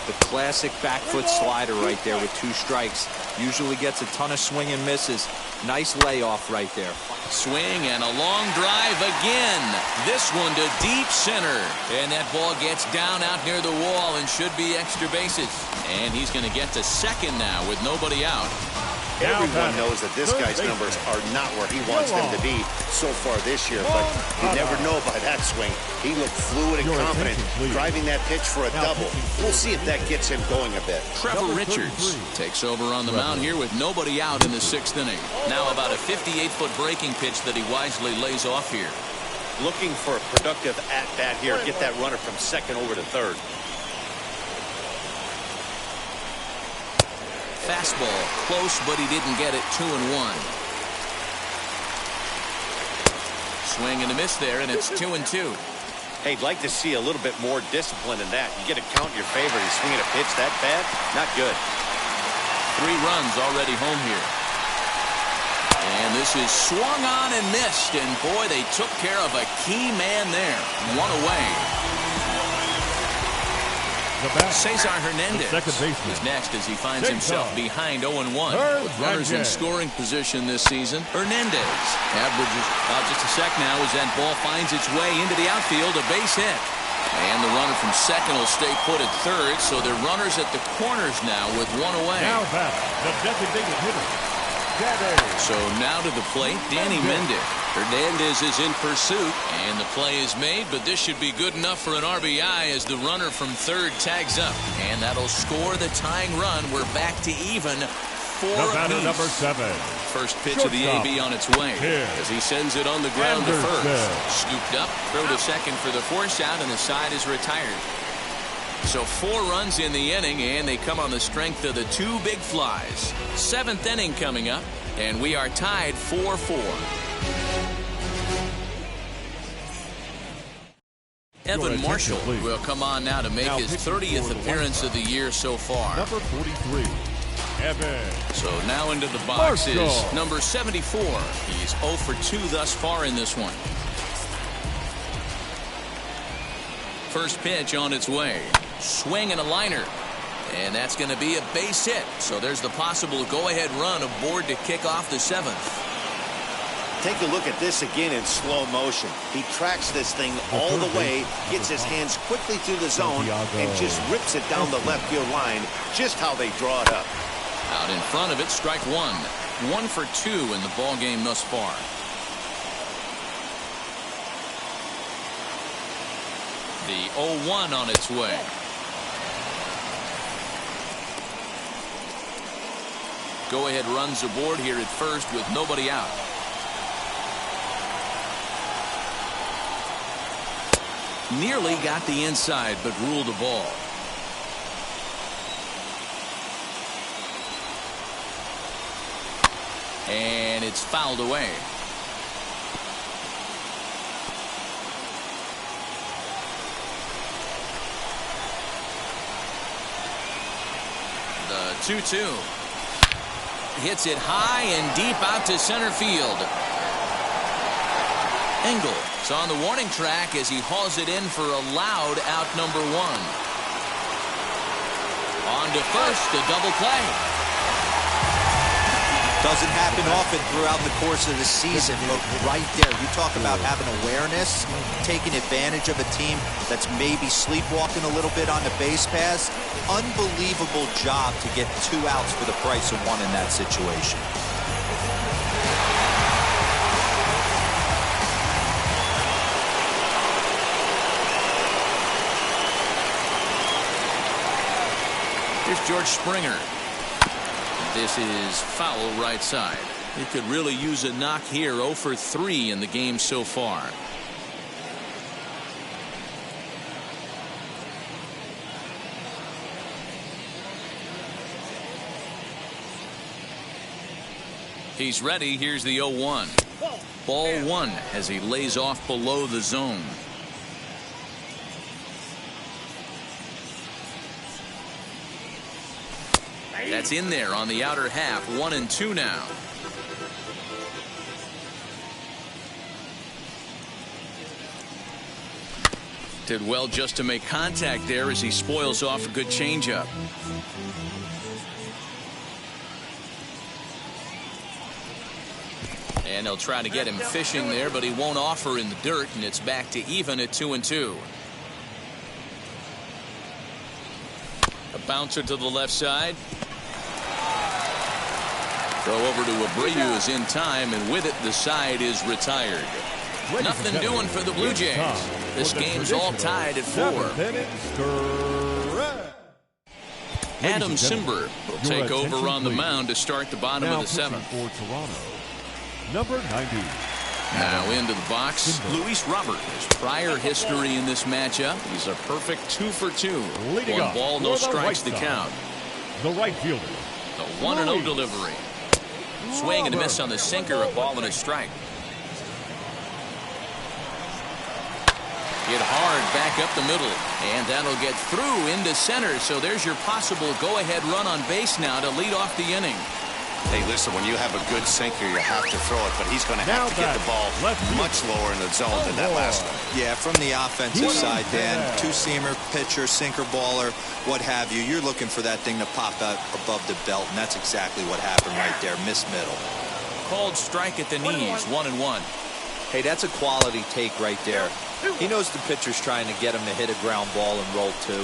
Speaker 3: The classic back foot slider right there with 2 strikes. Usually gets a ton of swing and misses. Nice layoff right there.
Speaker 1: Swing and a long drive again. This one to deep center. And that ball gets down out near the wall and should be extra bases. And he's going to get to second now with nobody out.
Speaker 2: Everyone knows that this guy's numbers are not where he wants them to be so far this year, but you never know by that swing. He looked fluid and confident, driving that pitch for a double. We'll see if that gets him going a bit.
Speaker 1: Trevor Richards takes over on the mound here with nobody out in the 6th inning. Now about a 58-foot breaking pitch that he wisely lays off here.
Speaker 2: Looking for a productive at-bat here. Get that runner from second over to third.
Speaker 1: Fastball close, but he didn't get it. 2-1. Swing and a miss there, and it's 2-2.
Speaker 2: Hey, I'd like to see a little bit more discipline in that. You get a count in your favor. He's swinging a pitch that bad. Not good.
Speaker 1: 3 runs already home here. And this is swung on and missed. And boy, they took care of a key man there. 1 away. Cesar Hernandez is next as he finds himself behind 0-1. With runners in scoring position this season, Hernandez averages just a sec now as that ball finds its way into the outfield, a base hit. And the runner from second will stay put at third, so they're runners at the corners now with 1 away.
Speaker 4: Now back, the designated hitter.
Speaker 1: So now to the plate, Danny Mendick. Hernandez is in pursuit, and the play is made, but this should be good enough for an RBI as the runner from third tags up. And that'll score the tying run. We're back to even 4 apiece.
Speaker 4: Number 7.
Speaker 1: First pitch of the AB on its way as he sends it on the ground to first. Scooped up, throw to second for the force out, and the side is retired. So 4 runs in the inning, and they come on the strength of the 2 big flies. 7th inning coming up, and we are tied 4-4. Evan Marshall will come on now to make his 30th appearance of the year so far.
Speaker 4: Number 43, Evan.
Speaker 1: So now into the box is number 74. He's 0 for 2 thus far in this one. First pitch on its way. Swing and a liner. And that's going to be a base hit. So there's the possible go-ahead run aboard to kick off the 7th.
Speaker 2: Take a look at this again in slow motion. He tracks this thing all the way, gets his hands quickly through the zone, and just rips it down the left field line, just how they draw it up.
Speaker 1: Out in front of it, strike 1. 1 for 2 in the ball game thus far. The 0-1 on its way. Go-ahead runs aboard here at first with nobody out. Nearly got the inside, but ruled the ball. And it's fouled away. The 2-2. Hits it high and deep out to center field. Engel is on the warning track as he hauls it in for a loud out number 1. On to first, a double play.
Speaker 3: Doesn't happen often throughout the course of the season, but right there, you talk about having awareness, taking advantage of a team that's maybe sleepwalking a little bit on the base pass. Unbelievable job to get 2 outs for the price of 1 in that situation.
Speaker 1: Here's George Springer. This is foul right side. It could really use a knock here. 0 for 3 in the game so far. He's ready. Here's the 0-1. Ball 1 as he lays off below the zone. That's in there on the outer half. 1-2 now. Did well just to make contact there as he spoils off a good changeup. And they'll try to get him fishing there, but he won't offer in the dirt, and it's back to even at 2-2. A bouncer to the left side. Throw over to Abreu is in time, and with it, the side is retired. Nothing doing for the Blue Jays. This game's all tied at 4. Adam Simber will take over on the mound to start the bottom of the 7th.
Speaker 4: For Toronto, number 90.
Speaker 1: Now into the box, Luis Robert. His prior history in this matchup, he's a perfect 2 for 2.
Speaker 4: Leading
Speaker 1: One ball, no strikes to
Speaker 4: White
Speaker 1: count.
Speaker 4: The right fielder.
Speaker 1: The 1-0 delivery. Swing and a miss on the sinker, a ball and a strike. Hit hard back up the middle, and that'll get through into center. So there's your possible go-ahead run on base now to lead off the inning.
Speaker 2: Hey, listen, when you have a good sinker, you have to throw it, but he's going to have to get the ball much lower in the zone than that last one.
Speaker 3: Yeah, from the offensive side, Dan, two-seamer, pitcher, sinker baller, what have you, you're looking for that thing to pop out above the belt, and that's exactly what happened right there. Miss middle.
Speaker 1: Called strike at the knees, 1-1.
Speaker 3: Hey, that's a quality take right there. He knows the pitcher's trying to get him to hit a ground ball and roll 2.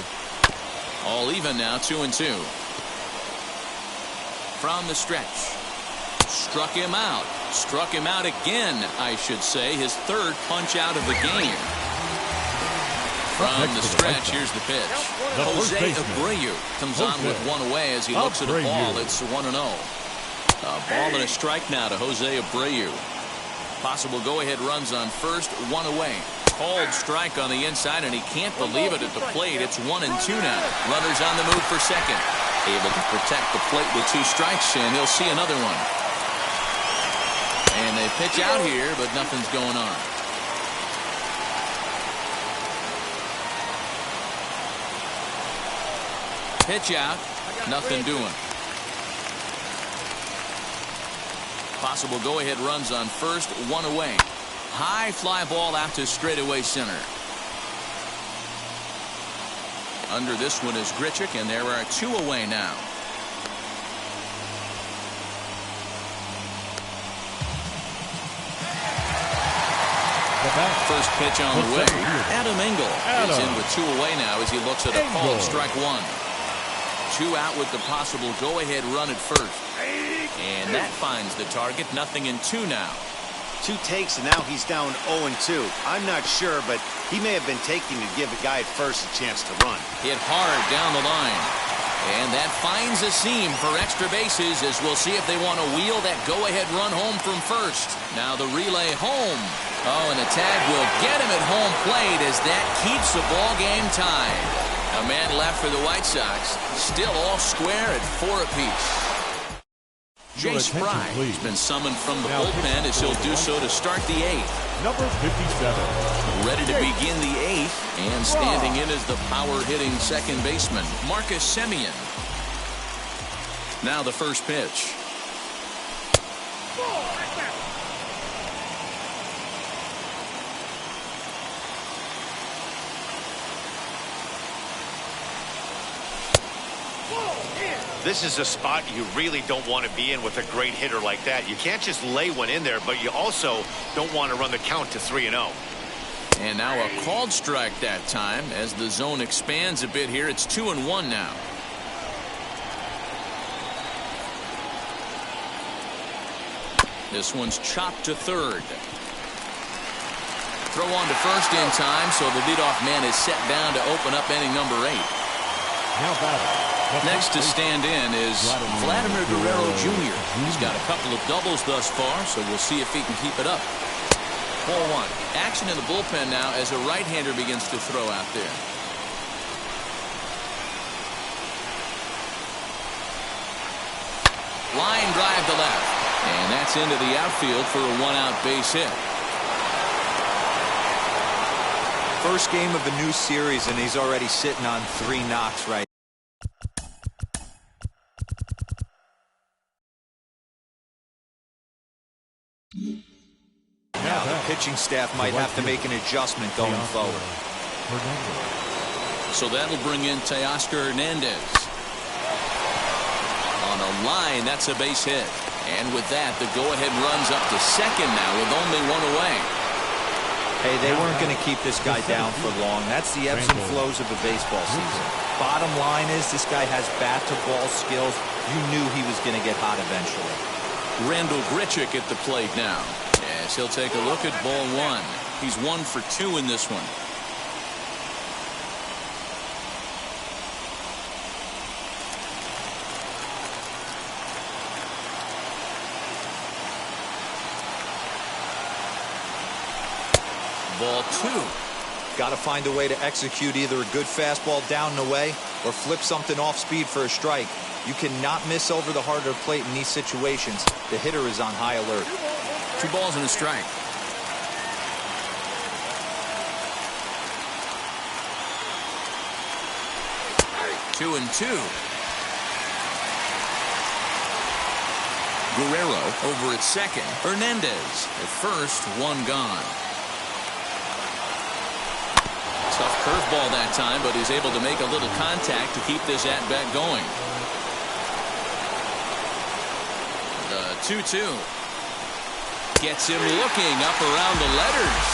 Speaker 1: All even now, 2-2. From the stretch. Struck him out. Struck him out again, I should say. His 3rd punch out of the game. From the stretch, here's the pitch. Jose Abreu comes on with 1 away as he looks at a ball. It's 1-0. A ball and a strike now to Jose Abreu. Possible go-ahead runs on first, 1 away. Called strike on the inside, and he can't believe it at the plate. It's 1-2 now. Runners on the move for second. Able to protect the plate with 2 strikes, and he'll see another one. And they pitch out here, but nothing's going on. Pitch out, nothing doing. Possible go-ahead runs on first, 1 away. High fly ball out to straightaway center. Under this one is Grichuk, and there are 2 away now. First pitch on the way. Adam Engel is in with 2 away now as he looks at a called strike 1. 2 out with the possible go-ahead run at first. And that finds the target. Nothing in 2 now.
Speaker 2: 2 takes, and now he's down 0-2. I'm not sure, but he may have been taking to give the guy at first a chance to run.
Speaker 1: Hit hard down the line. And that finds a seam for extra bases as we'll see if they want to wheel that go-ahead run home from first. Now the relay home. Oh, and the tag will get him at home plate as that keeps the ball game tied. A man left for the White Sox. Still all square at 4 apiece. Jace Fry has been summoned from the bullpen as he'll do so to start the 8th.
Speaker 4: Number 57.
Speaker 1: Ready to begin the 8th, and standing in is the power-hitting second baseman, Marcus Semien. Now the first pitch.
Speaker 2: This is a spot you really don't want to be in with a great hitter like that. You can't just lay one in there, but you also don't want to run the count to 3-0.
Speaker 1: And now a called strike that time as the zone expands a bit here. It's 2-1 now. This one's chopped to third. Throw on to first in time, so the leadoff man is set down to open up inning number 8.
Speaker 4: Now batting.
Speaker 1: Next to stand in is Vladimir Guerrero Jr. He's got a couple of doubles thus far, so we'll see if he can keep it up. 4-1. Action in the bullpen now as a right-hander begins to throw out there. Line drive to left. And that's into the outfield for a 1-out base hit.
Speaker 3: First game of a new series, and he's already sitting on 3 knocks right. Now the pitching staff might have to make an adjustment going forward.
Speaker 1: So that'll bring in Teoscar Hernandez. On a line, that's a base hit. And with that, the go-ahead runs up to second now with only 1 away.
Speaker 3: Hey, they weren't going to keep this guy down for long. That's the ebbs and flows of a baseball season. Bottom line is this guy has bat-to-ball skills. You knew he was going to get hot eventually.
Speaker 1: Randall Grichuk at the plate now. Yes, he'll take a look at ball one. He's 1 for 2 in this one. Ball 2.
Speaker 3: Got to find a way to execute either a good fastball down and away or flip something off speed for a strike. You cannot miss over the heart of the plate in these situations. The hitter is on high alert.
Speaker 1: 2 balls and a strike. Two and 2. Guerrero over at second. Hernandez at first, 1 gone. Tough curveball that time, but he's able to make a little contact to keep this at-bat going. The 2-2. Gets him looking up around the letters.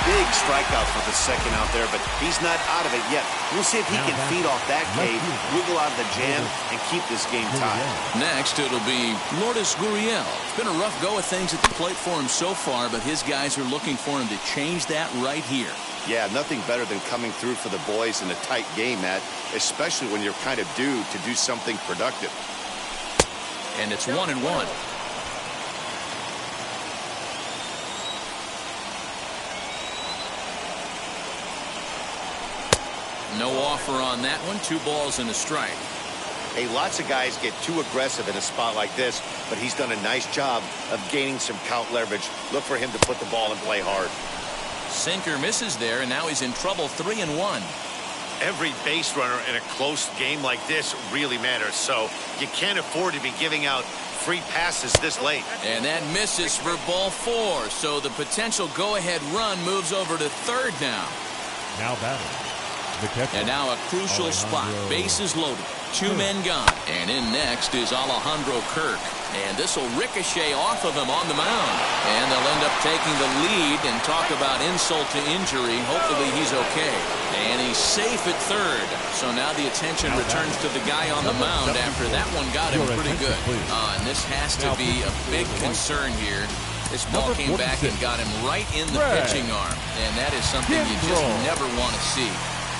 Speaker 2: Big strikeout for the second out there, but he's not out of it yet. We'll see if he can feed off that cave, wiggle out of the jam, and keep this game tied.
Speaker 1: Next, it'll be Lourdes Gurriel. It's been a rough go of things at the plate for him so far, but his guys are looking for him to change that right here.
Speaker 2: Yeah, nothing better than coming through for the boys in a tight game, Matt, especially when you're kind of due to do something productive.
Speaker 1: And it's 1-1. No offer on that one. 2 balls and a strike.
Speaker 2: Hey, lots of guys get too aggressive in a spot like this, but he's done a nice job of gaining some count leverage. Look for him to put the ball and play hard.
Speaker 1: Sinker misses there, and now he's in trouble. 3-1.
Speaker 2: Every base runner in a close game like this really matters, so you can't afford to be giving out free passes this late.
Speaker 1: And that misses for ball 4, so the potential go-ahead run moves over to third now.
Speaker 4: Now batting.
Speaker 1: And now a crucial spot. Bases loaded. 2 men gone. And in next is Alejandro Kirk. And this will ricochet off of him on the mound. And they'll end up taking the lead, and talk about insult to injury. Hopefully he's okay. And he's safe at third. So now the attention returns to the guy on the mound after that one got him pretty good. And this has to be a big concern here. This ball came back and got him right in the pitching arm. And that is something you just never want to see.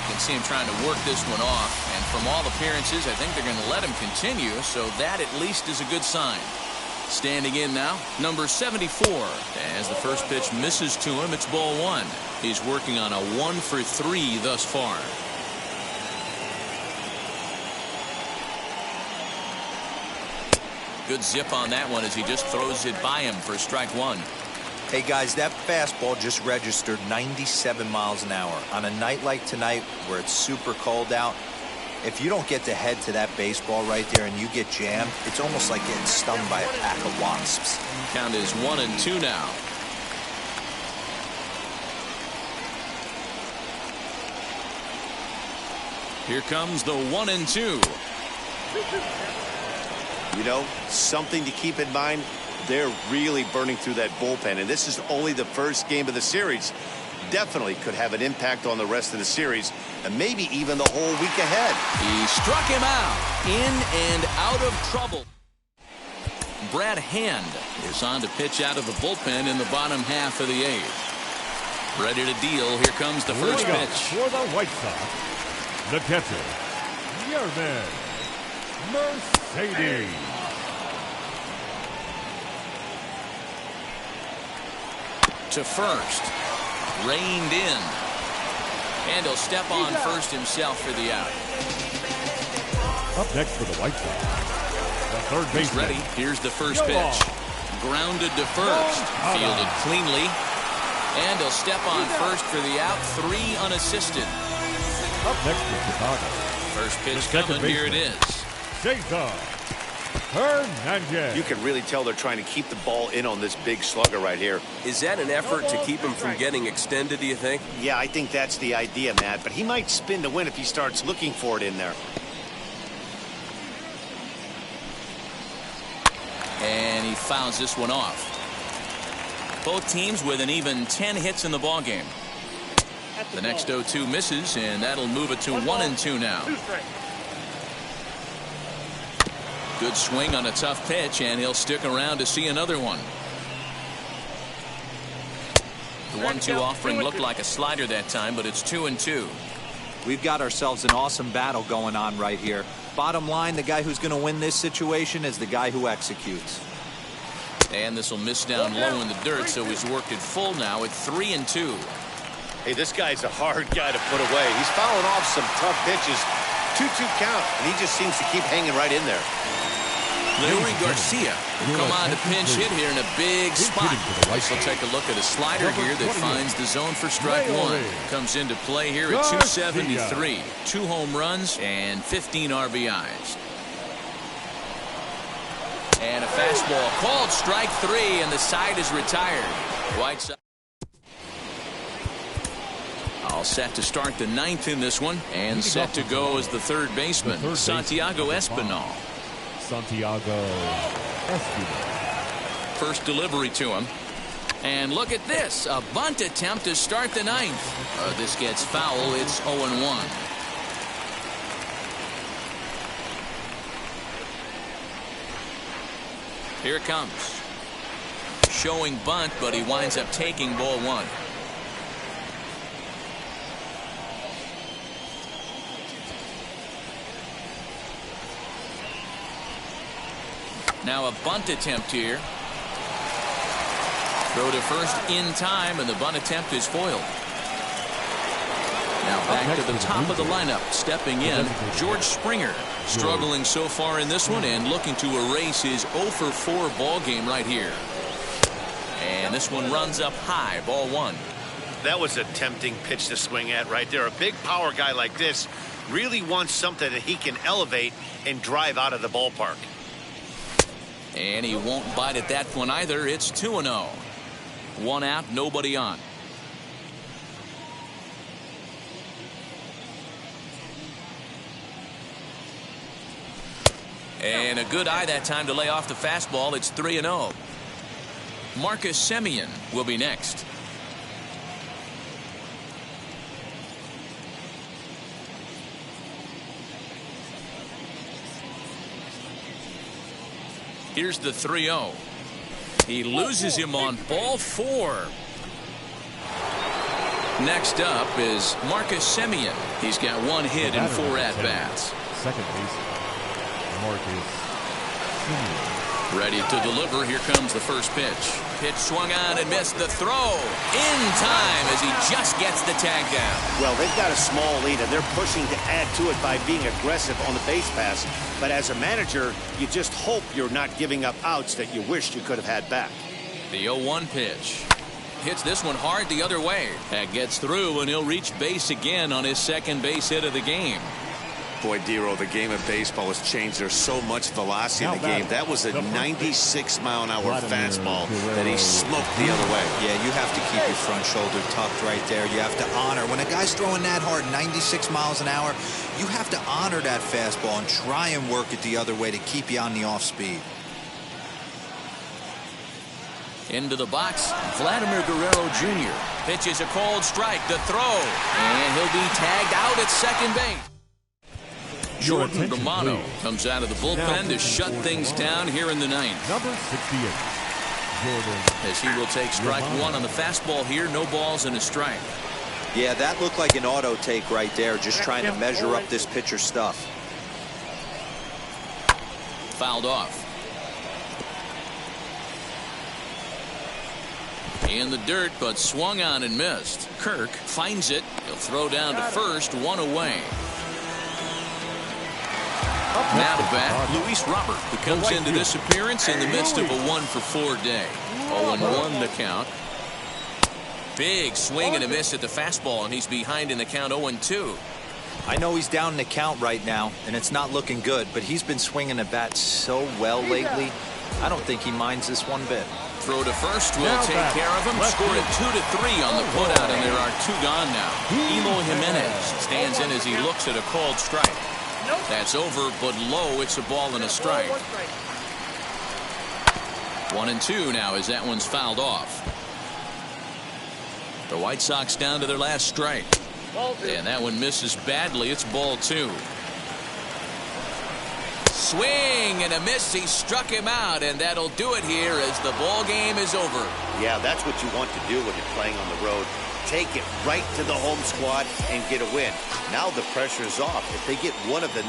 Speaker 1: You can see him trying to work this one off, and from all appearances, I think they're going to let him continue, so that at least is a good sign. Standing in now, number 74. As the first pitch misses to him, it's ball 1. He's working on a 1 for 3 thus far. Good zip on that one as he just throws it by him for strike 1.
Speaker 3: Hey guys, that fastball just registered 97 miles an hour. On a night like tonight where it's super cold out, if you don't get to head to that baseball right there and you get jammed, it's almost like getting stung by a pack of wasps.
Speaker 1: Count is 1-2 now. Here comes the 1-2.
Speaker 2: You know, something to keep in mind. They're really burning through that bullpen, and this is only the first game of the series. Definitely could have an impact on the rest of the series, and maybe even the whole week ahead.
Speaker 1: He struck him out, in and out of trouble. Brad Hand is on to pitch out of the bullpen in the bottom half of the 8th. Ready to deal. Here comes the first pitch.
Speaker 4: For the White Sox, the catcher, Yerman Mercedes.
Speaker 1: To first, reined in, and he'll step on first himself for the out.
Speaker 4: Up next for the White Sox, the third baseman.
Speaker 1: He's ready. Here's the first pitch. Grounded to first, fielded cleanly, and he'll step on first for the out. 3 unassisted.
Speaker 4: Up next for Chicago,
Speaker 1: first pitch coming. Here it is.
Speaker 4: Jason Hernandez.
Speaker 2: You can really tell they're trying to keep the ball in on this big slugger right here.
Speaker 7: Is that an effort to keep him from getting extended, do you think?
Speaker 2: Yeah, I think that's the idea, Matt, but he might spin to win if he starts looking for it in there.
Speaker 1: And he fouls this one off. Both teams with an even 10 hits in the ballgame. The next 0-2 misses, and that'll move it to 1-2 now. Good swing on a tough pitch, and he'll stick around to see another one. The 1-2 offering looked like a slider that time, but it's 2-2.
Speaker 3: We've got ourselves an awesome battle going on right here. Bottom line, the guy who's going to win this situation is the guy who executes.
Speaker 1: And this will miss down low in the dirt, so he's worked it full now at 3-2.
Speaker 2: Hey, this guy's a hard guy to put away. He's fouling off some tough pitches. 2-2 count, and he just seems to keep hanging right in there.
Speaker 1: Larry Garcia will come on to pinch hit here in a big spot. We'll take a look at a slider here that finds the zone for strike one. Comes into play here at 273. 2 home runs and 15 RBIs. And a fastball called strike 3, and the side is retired. White Sox all set to start the 9th in this one, and set to go as the third baseman, Santiago Espinal. First delivery to him. And look at this. A bunt attempt to start the 9th. This gets foul. It's 0-1. Here it comes. Showing bunt, but he winds up taking ball 1. Now a bunt attempt here. Throw to first in time, and the bunt attempt is foiled. Now back to the top of the lineup. Stepping in, George Springer. Struggling so far in this one and looking to erase his 0-for-4 ball game right here. And this one runs up high, ball 1.
Speaker 2: That was a tempting pitch to swing at right there. A big power guy like this really wants something that he can elevate and drive out of the ballpark.
Speaker 1: And he won't bite at that one either. It's 2-0. 1 out, nobody on. And a good eye that time to lay off the fastball. It's 3-0. Marcus Semien will be next. Here's the 3-0. He loses him on ball 4. Next up is Marcus Semien. He's got 1 hit and 4 at-bats.
Speaker 4: Second base, Marcus Semien.
Speaker 1: Ready to deliver. Here comes the first pitch. Pitch swung on and missed. The throw in time as he just gets the tag down.
Speaker 2: Well, they've got a small lead, and they're pushing to add to it by being aggressive on the base pass. But as a manager, you just hope you're not giving up outs that you wished you could have had back.
Speaker 1: The 0-1 pitch. Hits this one hard the other way. That gets through, and he'll reach base again on his second base hit of the game.
Speaker 2: Boy, Dero, the game of baseball has changed. There's so much velocity in the game. That was a 96-mile-an-hour fastball that he smoked the other way.
Speaker 3: Yeah, you have to keep your front shoulder tucked right there. You have to honor. When a guy's throwing that hard, 96 miles an hour, you have to honor that fastball and try and work it the other way to keep you on the off speed.
Speaker 1: Into the box, Vladimir Guerrero Jr. Pitches a called strike. The throw. And he'll be tagged out at second base. Jordan Romano comes out of the bullpen to shut things down here in the 9th.
Speaker 4: Number 68, Jordan.
Speaker 1: As he will take strike 1 on the fastball here. No balls and a strike.
Speaker 3: Yeah, that looked like an auto take right there, just trying to measure up this pitcher's stuff.
Speaker 1: Fouled off. In the dirt, but swung on and missed. Kirk finds it. He'll throw down to first, 1 away. Now to bat, Luis Robert, who comes into this appearance in the midst of a 1-for-4 day. 0-1 the count. Big swing and a miss at the fastball, and he's behind in the count 0-2.
Speaker 3: I know he's down in the count right now, and it's not looking good, but he's been swinging the bat so well lately. I don't think he minds this one bit.
Speaker 1: Throw to first will take care of him. Scored a 2-3 on the putout, and there are 2 gone now. Eloy Jimenez stands in as he looks at a called strike. That's over, but low. It's a ball and a strike. 1-2 now as that one's fouled off. The White Sox down to their last strike. And that one misses badly. It's ball 2. swing and a miss. He struck him out, and that'll do it here as the ball game is over.
Speaker 2: Yeah, that's what you want to do when you're playing on the road. Take it right to the home squad and get a win. Now the pressure's off. If they get one of the